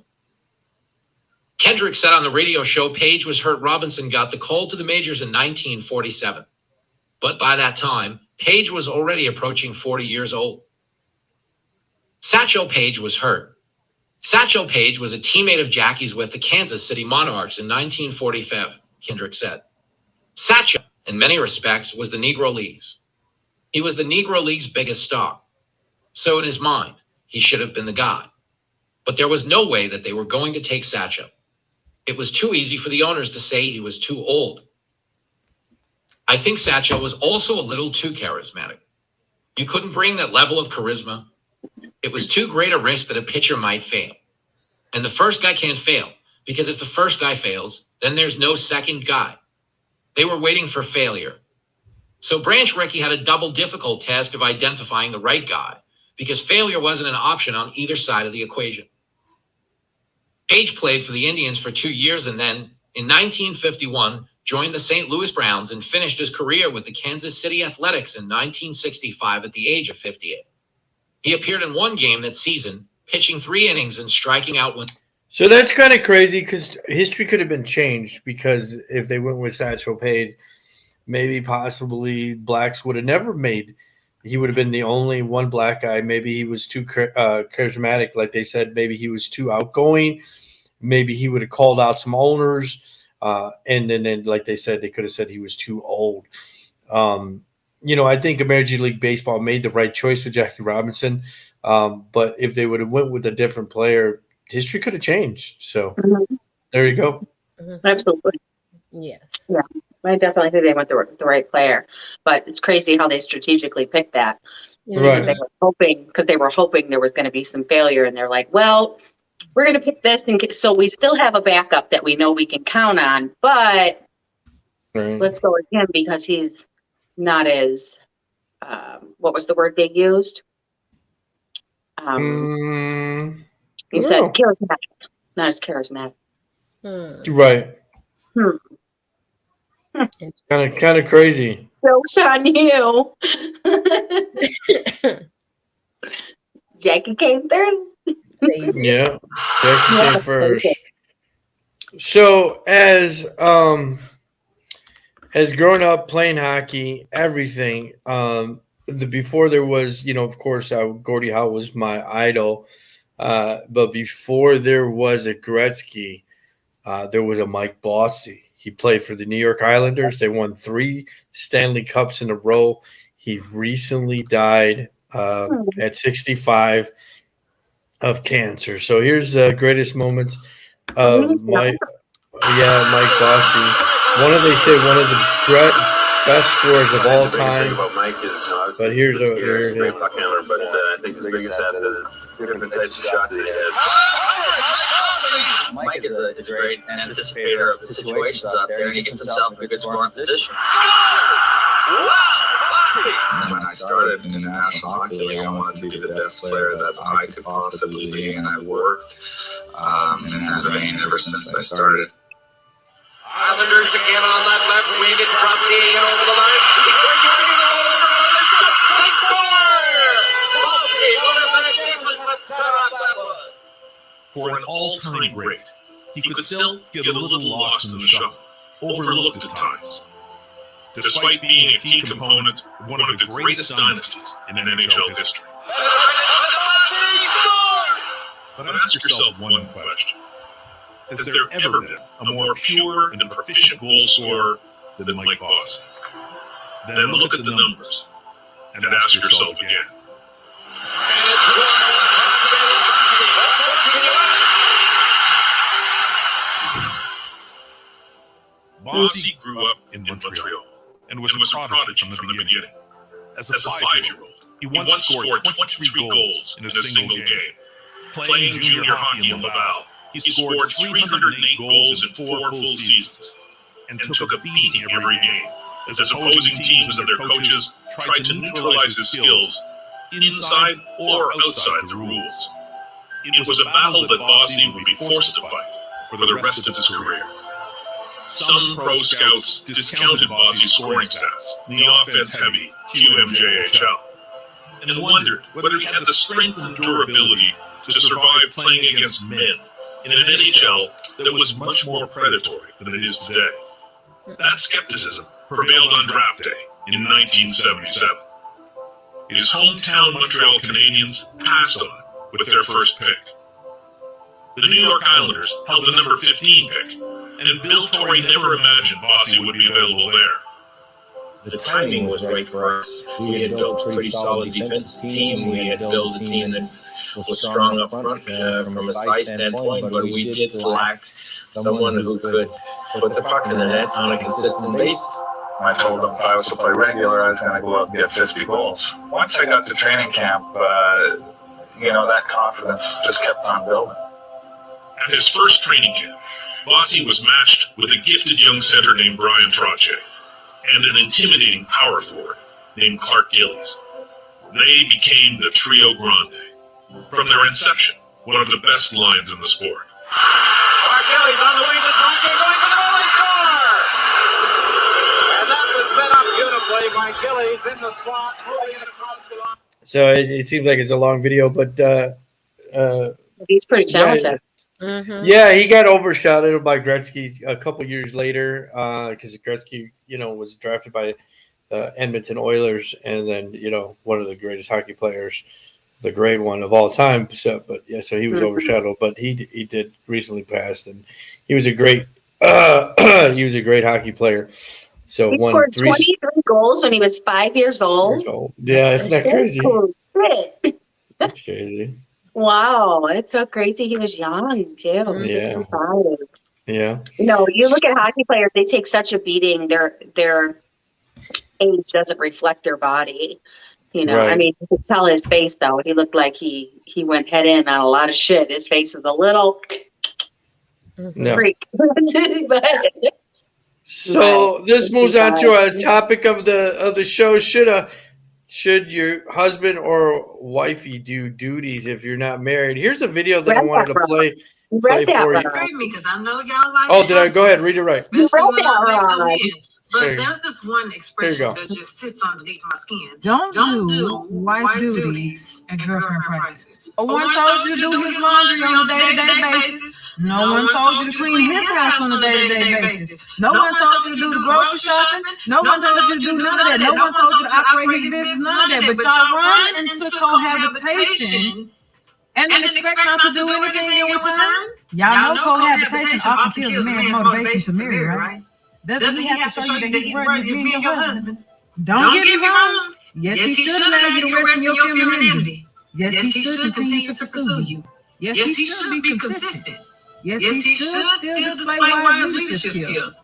S7: Kendrick said on the radio show Paige was hurt Robinson got the call to the majors in 1947. But by that time, Paige was already approaching 40 years old. Satchel Paige was hurt. Satchel Paige was a teammate of Jackie's with the Kansas City Monarchs in 1945, Kendrick said. Satchel, in many respects, was the Negro Leagues. He was the Negro Leagues' biggest star. So in his mind, he should have been the guy. But there was no way that they were going to take Satchel. It was too easy for the owners to say he was too old. I think Satchel was also a little too charismatic. You couldn't bring that level of charisma. It was too great a risk that a pitcher might fail. And the first guy can't fail, because if the first guy fails, then there's no second guy. They were waiting for failure. So Branch Rickey had a double difficult task of identifying the right guy, because failure wasn't an option on either side of the equation. Paige played for the Indians for 2 years and then, in 1951, joined the St. Louis Browns and finished his career with the Kansas City Athletics in 1965 at the age of 58. He appeared in one game that season, pitching 3 innings and striking out one.
S1: So that's kind of crazy because history could have been changed, because if they went with Satchel Paige, maybe possibly blacks would have never made. He would have been the only one black guy. Maybe he was too charismatic, like they said. Maybe he was too outgoing. Maybe he would have called out some owners. And then, like they said, they could have said he was too old. I think Major League Baseball made the right choice with Jackie Robinson. But if they would have went with a different player, history could have changed. So there you go.
S2: Absolutely.
S3: Yes.
S2: Yeah. I definitely think they went the right player. But it's crazy how they strategically picked that.
S1: Right.
S2: They were hoping there was going to be some failure. And they're like, well, we're going to pick this. So we still have a backup that we know we can count on. But let's go with him because he's not as, what was the word they used? You said charismatic. Not as charismatic.
S1: Right. Kind of crazy.
S2: Joke's on you. Jackie came through.
S1: Yeah, Jackie came first. So as growing up playing hockey, everything, before there was, of course, Gordie Howe was my idol. But before there was a Gretzky, there was a Mike Bossy. He played for the New York Islanders. They won 3 Stanley Cups in a row. He recently died at 65 of cancer. So here's the greatest moments of Mike Bossy. One of the best scorers of all time. But here's a
S11: great puck handler, but I think his biggest asset is different types of shots that he has. Mike is a great anticipator of the situations out there, and he gets himself in a good scoring position.
S13: When I started in the National Hockey League, I wanted to be the best player that I could possibly be, and I've worked in that vein ever since I started.
S7: Islanders again on that left wing. It's Robbie over the line.
S4: For an all-time great, he could still get a little lost in the shuffle, overlooked at times. Despite being a key component of one of the greatest dynasties in NHL history. But ask yourself one question. Has there ever been a more pure and proficient goal scorer than Mike Bossy? Then look at the numbers and ask yourself again. Bossy grew up in Montreal and was a prodigy from the beginning. As a 5-year-old, he once scored 23 goals in a single game. Playing junior hockey in Laval, he scored 308 goals in 4 full seasons and took a beating every game as opposing teams and their coaches tried to neutralize his skills inside or outside the rules. It was a battle that Bossy would be forced to fight for the rest of his career. Some pro scouts discounted Bossy's scoring stats in the offense-heavy QMJHL and wondered whether he had the strength and durability to survive playing against men in an NHL that was much more predatory than it is today. That skepticism prevailed on draft day in 1977. His hometown Montreal Canadiens passed on him with their first pick. The New York Islanders held the number 15 pick, and Bill Torrey never imagined Bossy would be available there.
S11: The timing was right for us. We had built a pretty solid defensive team. We had built a team that was strong up front from a size standpoint, but we did lack someone who could put the puck in the net on a consistent basis.
S13: I told him if I was to play regular, I was going to go out and get 50 goals. Once I got to training camp, that confidence just kept on building.
S4: At his first training camp, Bossy was matched with a gifted young center named Brian Trottier and an intimidating power forward named Clark Gillies. They became the Trio Grande. From their inception, one of the best lines in the sport.
S7: Clark Gillies on the wing to Trottier, going for the volley score! And that was set up beautifully by Gillies in the slot, moving it across the line.
S1: So it seems like it's a long video, but
S2: he's pretty talented.
S1: Yeah, he got overshadowed by Gretzky a couple years later because Gretzky, was drafted by the Edmonton Oilers, and then one of the greatest hockey players, the great one of all time. So he was overshadowed, but he did recently passed, and he was a great hockey player. So
S2: he scored 23 goals when he was 5 years old.
S1: Yeah, isn't that crazy? That's crazy.
S2: Wow, it's so crazy. He was young too. 65.
S1: Yeah.
S2: You look at hockey players; they take such a beating. Their age doesn't reflect their body.
S1: Right.
S2: I mean, you could tell his face though. He looked like he went head in on a lot of shit. His face was a little freak.
S1: So this moves on to a topic of the show. Should your husband or wifey do duties if you're not married? Here's a video that I wanted to play for you.
S14: Because I'm no gal like
S1: Oh, did I go ahead? Read it right. There you-
S14: there's this one
S1: there you
S14: expression
S1: go.
S14: that just sits underneath my skin.
S15: Don't do wife duties and girlfriend crisis. One told you to do his laundry on a day-to-day basis. No one told you to clean his house on a day-to-day basis. No one told you to do the grocery shopping. No one told you to do none of that. No one told you to operate his business, none of that. But y'all run into cohabitation and then expect not to do anything in return. Y'all know cohabitation often kills a man's motivation to marry, right? Doesn't he have to show you that he's worthy of being your husband? Don't get me wrong. Yes, he should allow you to rest in your femininity. Yes, he should continue to pursue you. Yes, he should be consistent. Yes, he should still display wise leadership skills.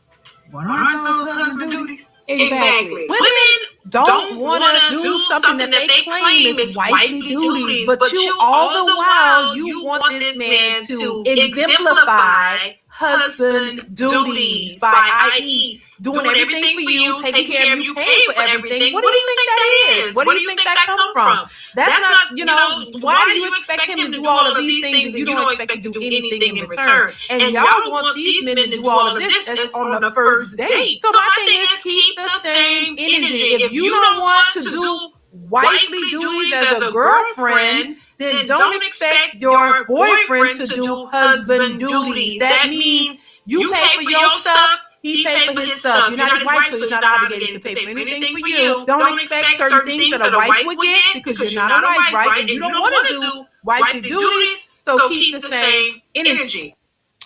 S15: But aren't those husband duties?
S14: Exactly.
S3: Women don't want to do something that they claim is wifely duties, but you all the while you want this man to exemplify husband duties by i.e. doing everything for you, taking care of you, paying for everything. What do you think that is? What do you think that comes from? That's not, why do you expect him to do all of these things and you don't expect him to do anything in return? And y'all want these men to do all of this on the first date. So my thing is keep the same energy. If you don't want to do wifely duties as a girlfriend, then don't expect your boyfriend to do husband duties. That means you pay for your stuff, he pay for his stuff. You're not his wife, so he's not obligated to pay for anything for you. Don't expect certain things that a wife would get because you're not a wife, right? And you don't want to do wifely duties, so keep the same energy.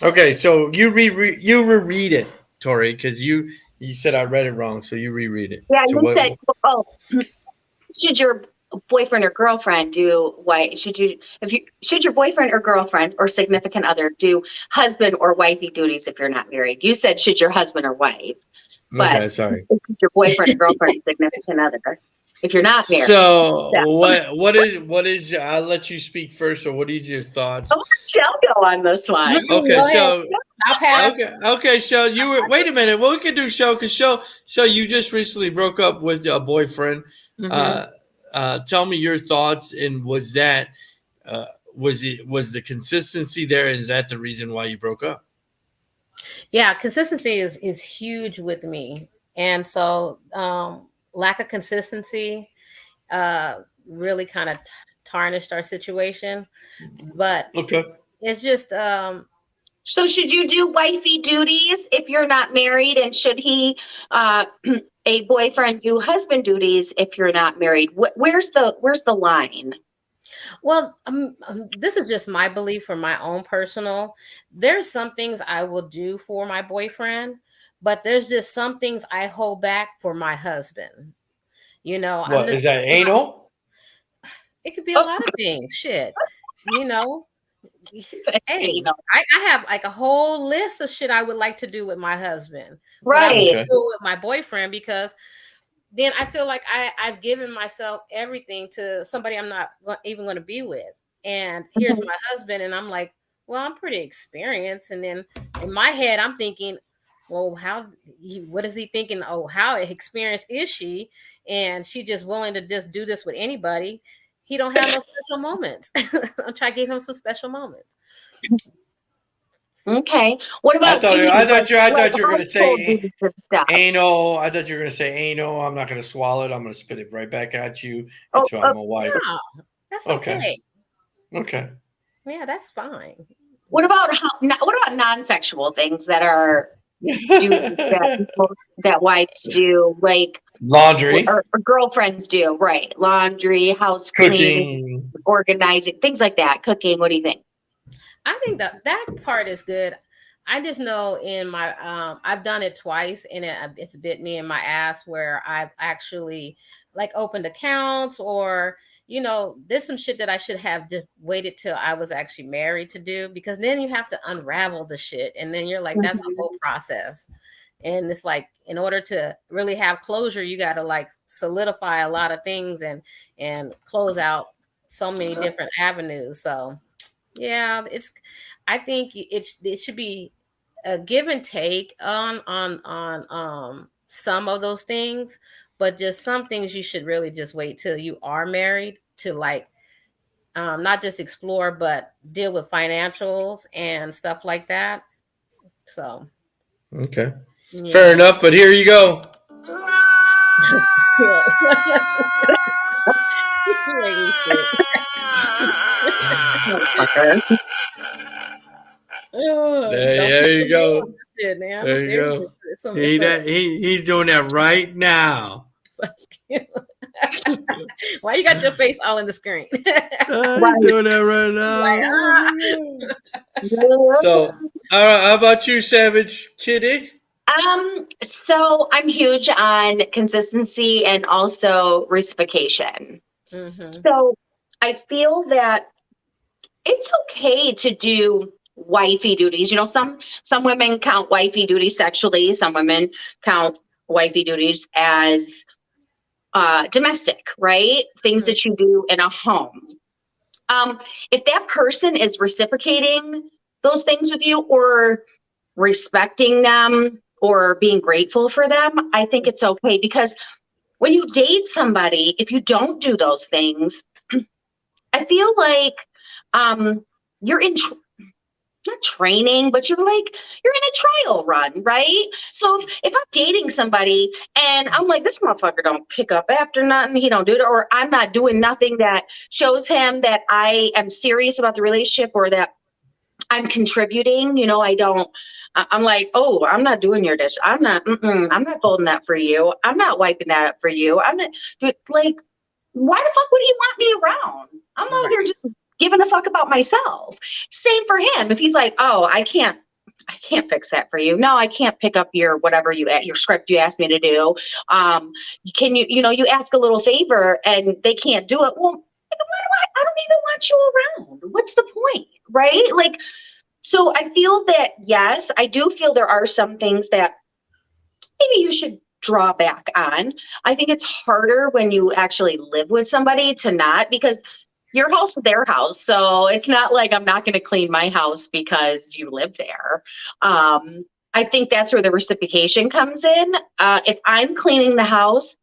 S1: Okay, so you reread it, Tori, because you said I read it wrong, so you reread it.
S2: Yeah,
S1: so
S2: you said, should your boyfriend or girlfriend do should your boyfriend or girlfriend or significant other do husband or wifey duties if you're not married? You said should your husband or wife, but
S1: okay, sorry,
S2: your boyfriend or girlfriend or significant other if you're not married.
S1: So what is I'll let you speak first. So what is your thoughts?
S2: Shall go on this one.
S1: Okay, so
S3: I'll pass.
S1: Okay, so you were wait a minute. Well, we could do show because show you just recently broke up with a boyfriend. Tell me your thoughts, and was that was the consistency there? Is that the reason why you broke up?
S3: Yeah, consistency is huge with me, and so lack of consistency really kind of tarnished our situation. But
S1: okay,
S3: it's just
S2: so should you do wifey duties if you're not married, and should he a boyfriend do husband duties if you're not married? Where's the line?
S3: Well, this is just my belief for my own personal. There's some things I will do for my boyfriend, but there's just some things I hold back for my husband.
S1: What is that? Anal?
S3: It could be a lot of things. Shit, Hey, I have like a whole list of shit I would like to do with my husband.
S2: Right.
S3: Do it with my boyfriend because then I feel like I've given myself everything to somebody I'm not even going to be with. And here's my husband, and I'm like, well, I'm pretty experienced. And then in my head, I'm thinking, well, what is he thinking? Oh, how experienced is she? And she just willing to just do this with anybody. He don't have no special moments. I'm trying to give him some special moments.
S2: Okay. What about?
S1: I thought you were going to say anal. I thought you were going to say anal. I'm not going to swallow it. I'm going to spit it right back at you until I'm a wife.
S3: Yeah, that's okay.
S1: Okay.
S3: Yeah, that's fine.
S2: What about non-sexual things that are that wives do, like
S1: laundry
S2: or girlfriends do, right? Laundry, house cleaning, organizing, things like that. Cooking. What do you think?
S3: I think that part is good. I just know in my I've done it twice, and it's bit me in my ass where I've actually like opened accounts or did some shit that I should have just waited till I was actually married to do, because then you have to unravel the shit, and then you're like, that's a whole process. And it's like, in order to really have closure, you got to like solidify a lot of things and close out so many different avenues. So yeah, I think it should be a give and take on some of those things, but just some things you should really just wait till you are married to like not just explore, but deal with financials and stuff like that. So
S1: okay. Fair enough, but here you go. There you go. There you go. He's doing that right now.
S3: Why you got your face all in the screen?
S1: He's doing that right now. So, how about you, Savage Kitty?
S2: So I'm huge on consistency and also reciprocation. So I feel that it's okay to do wifey duties. You know, some women count wifey duties sexually. Some women count wifey duties as domestic, right? Things that you do in a home. If that person is reciprocating those things with you or respecting them or being grateful for them, I think it's okay, because when you date somebody, if you don't do those things, I feel like you're in not training, but you're in a trial run, right? So if I'm dating somebody and I'm like, this motherfucker don't pick up after nothing, he don't do it, or I'm not doing nothing that shows him that I am serious about the relationship or that I'm contributing, you know, I'm like, oh, I'm not doing your dish. I'm not folding that for you. I'm not wiping that up for you. I'm not, like, why the fuck would he want me around? I'm out here just giving a fuck about myself. Same for him. If he's like, oh, I can't fix that for you. No, I can't pick up your whatever your script you asked me to do. Can you, you ask a little favor and they can't do it. Well, I don't even want you around. What's the point? Right? Like, so I feel that, yes, I do feel there are some things that maybe you should draw back on. I think it's harder when you actually live with somebody to not, because your house is their house. So it's not like I'm not going to clean my house because you live there. I think that's where the reciprocation comes in. If I'm cleaning the house,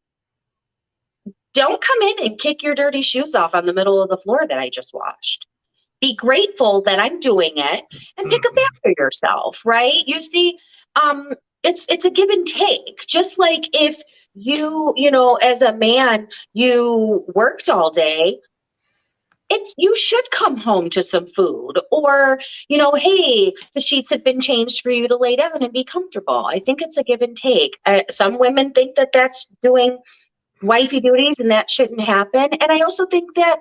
S2: don't come in and kick your dirty shoes off on the middle of the floor that I just washed. Be grateful that I'm doing it and pick up after yourself, right? You see, it's a give and take. Just like if you as a man, you worked all day, you should come home to some food, or, hey, the sheets have been changed for you to lay down and be comfortable. I think it's a give and take. Some women think that that's doing wifey duties and that shouldn't happen. And I also think that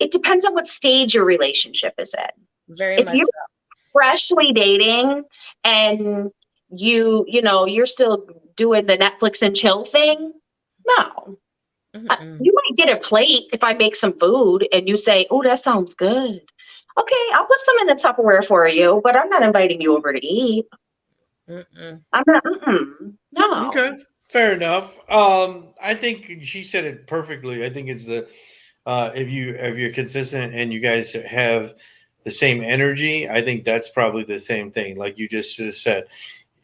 S2: it depends on what stage your relationship is in. If you're freshly dating and you're still doing the Netflix and chill thing, no. You might get a plate if I make some food and you say, oh, that sounds good. Okay, I'll put some in the Tupperware for you, but I'm not inviting you over to eat. I'm not, no.
S1: Okay, fair enough. I think she said it perfectly. I think it's if you're consistent and you guys have the same energy, I think that's probably the same thing. Like you just said,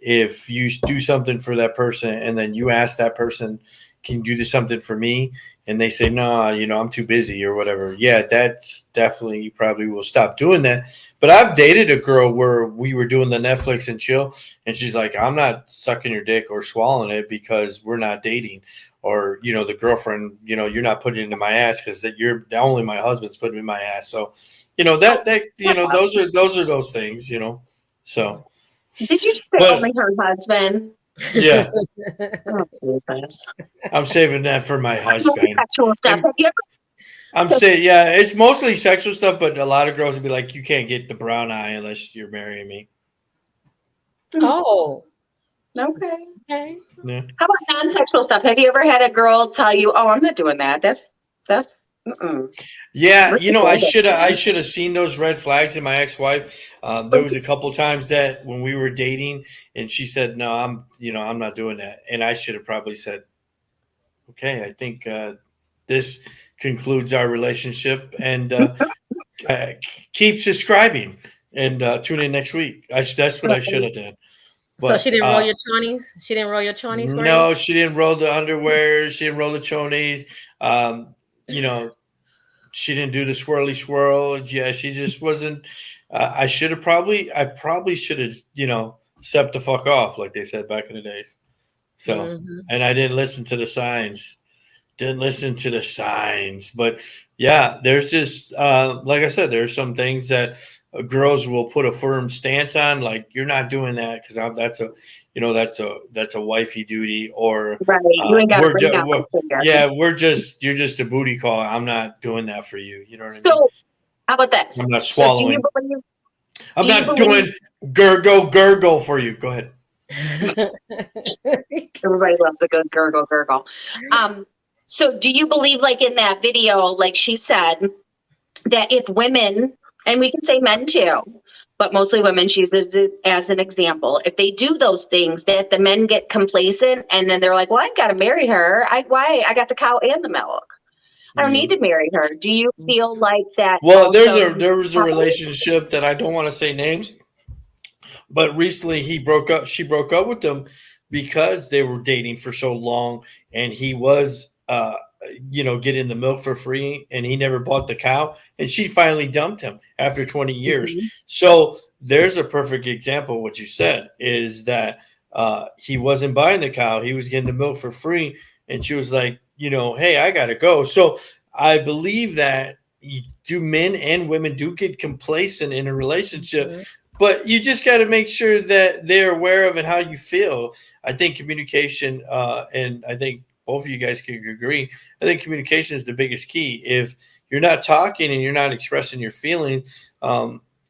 S1: if you do something for that person and then you ask that person, can you do something for me? And they say, no, I'm too busy or whatever. Yeah, that's definitely, you probably will stop doing that. But I've dated a girl where we were doing the Netflix and chill, and she's like, I'm not sucking your dick or swallowing it because we're not dating. Or, the girlfriend, you're not putting it in my ass because you're only my husband's putting it in my ass. So, those are those things, so.
S2: Did you say only her husband?
S1: Yeah.
S2: Oh, Jesus.
S1: I'm saving that for my husband.
S2: Sexual stuff.
S1: I'm saying, yeah, it's mostly sexual stuff, but a lot of girls would be like, you can't get the brown eye unless you're marrying me.
S3: Oh.
S2: Okay.
S1: Yeah.
S2: How about non-sexual stuff? Have you ever had a girl tell you, oh, I'm not doing that? That's
S1: Yeah, I should have seen those red flags in my ex-wife. There was a couple times that when we were dating and she said, no, I'm not doing that. And I should have probably said, okay, I think this concludes our relationship, and keep subscribing and tune in next week. That's what I should have done. But,
S3: so she didn't roll your chonies? She didn't roll your chonies?
S1: No, she didn't roll the underwear. She didn't roll the chonies. She didn't do the swirly swirl. Yeah, she just wasn't. I probably should have, step the fuck off, like they said back in the days. So, and I didn't listen to the signs. But yeah, there's just like I said, there's some things that girls will put a firm stance on, like you're not doing that because that's a wifey duty, or
S2: Right. You ain't got to bring out the finger.
S1: you're just a booty call. I'm not doing that for you. You know what I mean?
S2: So how about this?
S1: I'm not swallowing. I'm not doing gurgle for you. Go ahead.
S2: Everybody loves a good gurgle. So do you believe, like in that video, like she said, that if women, and we can say men too, but mostly women, she uses it as an example, if they do those things, that the men get complacent and then they're like, well, I got to marry her. I got the cow and the milk. I don't need to marry her. Do you feel like that?
S1: Well, there was a relationship that I don't want to say names, but recently she broke up with them because they were dating for so long, and he was getting the milk for free, and he never bought the cow, and she finally dumped him after 20 years. So there's a perfect example of what you said, is that he wasn't buying the cow, he was getting the milk for free, and she was like, hey, I gotta go. So I believe that men and women do get complacent in a relationship, but you just got to make sure that they're aware of it, how you feel. I think communication, and I think both of you guys can agree, I think communication is the biggest key. If you're not talking and you're not expressing your feelings,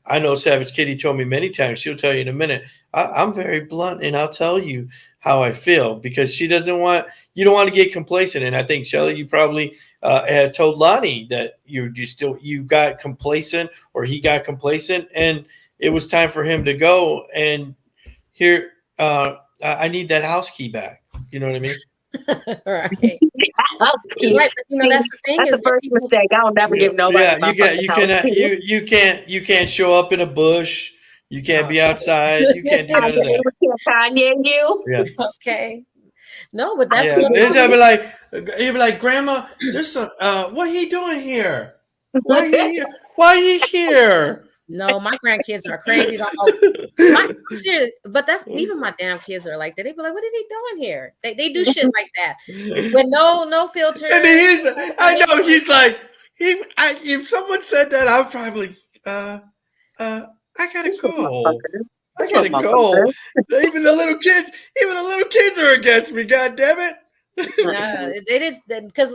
S1: I know Savage Kitty told me many times, she'll tell you in a minute, I'm very blunt and I'll tell you how I feel, because you don't want to get complacent. And I think, Shelly, you probably had told Lonnie that you got complacent, or he got complacent, and it was time for him to go. And here, I need that house key back. You know what I mean?
S3: Right. Right, but, that's the thing.
S2: That's the first mistake. I'll never give nobody.
S1: Yeah, you can't show up in a bush. You can't be outside. You can't do none of that.
S2: Kanye, you?
S1: Yeah.
S3: Okay. No, but that's
S1: you'd be like, Grandma, there's some. What are you doing here? Why are you here?
S3: No, my grandkids are crazy. But that's even my damn kids are like that. They be like, "What is he doing here?" They do shit like that with no filter.
S1: And I know he's like, if someone said that, I'm probably I gotta go. I gotta go. Even the little kids are against me. God damn it.
S3: No, it is because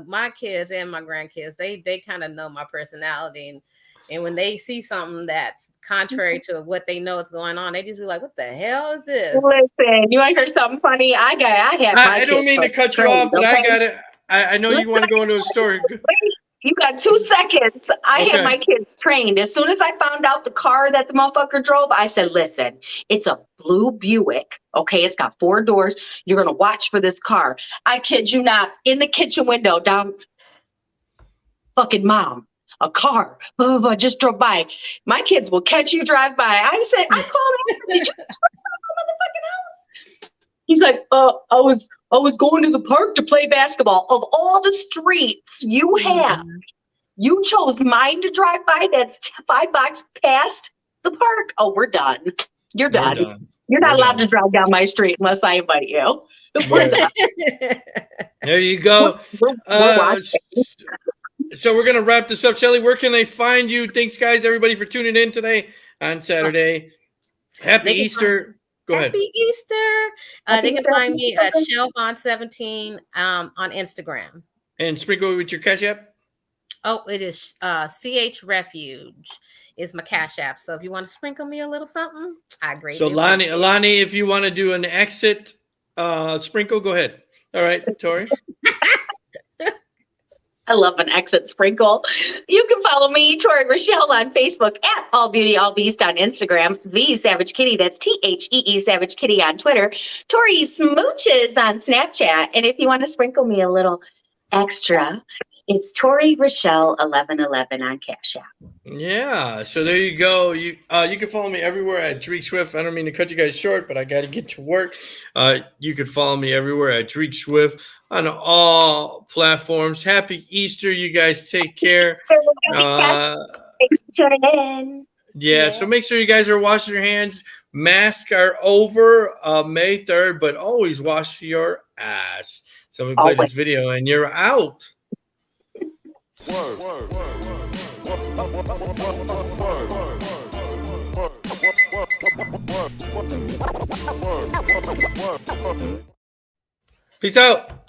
S3: my kids and my grandkids, they kind of know my personality, and when they see something that's contrary to what they know is going on, they just be like, "What the hell is this?"
S2: Listen, you want to hear something funny? I
S1: don't mean to cut you off, but okay? I know you want to go into a story.
S2: You got 2 seconds. I had my kids trained. As soon as I found out the car that the motherfucker drove, I said, listen, it's a blue Buick. Okay, it's got 4 doors. You're going to watch for this car. I kid you not. In the kitchen window, down, fucking mom, a car, blah, blah, blah, just drove by. My kids will catch you drive by. I said, I called him. Did you just motherfucking house? He's like, I was going to the park to play basketball. Of all the streets you have, you chose mine to drive by. That's 5 blocks past the park. Oh, we're done. You're done. You're not allowed to drive down my street unless I invite you. We're done.
S1: There you go. So we're going to wrap this up. Shelly, where can they find you? Thanks, guys, everybody, for tuning in today on Saturday. Happy Easter. Go ahead.
S3: Happy Easter. They can find me at Shelbon17 on Instagram.
S1: And sprinkle with your Cash App?
S3: Oh, it is CH Refuge is my Cash App. So if you want to sprinkle me a little something, I greatly
S1: So Lonnie, if you want to do an exit sprinkle, go ahead. All right, Tori.
S2: I love an exit sprinkle. You can follow me, Tori Rochelle, on Facebook, at All Beauty All Beast on Instagram, The Savage Kitty, that's THEE Savage Kitty on Twitter, Tori Smooches on Snapchat, and if you want to sprinkle me a little extra, it's Tori Rochelle 1111 on Cash App.
S1: Yeah, so there you go. You can follow me everywhere at Dreek Swift. I don't mean to cut you guys short, but I got to get to work. You can follow me everywhere at Dreek Swift on all platforms. Happy Easter, you guys. Take care.
S2: Thanks for tuning in.
S1: Yeah, so make sure you guys are washing your hands, Masks are over May 3rd, but always wash your ass. So we play this video and you're out. Peace out.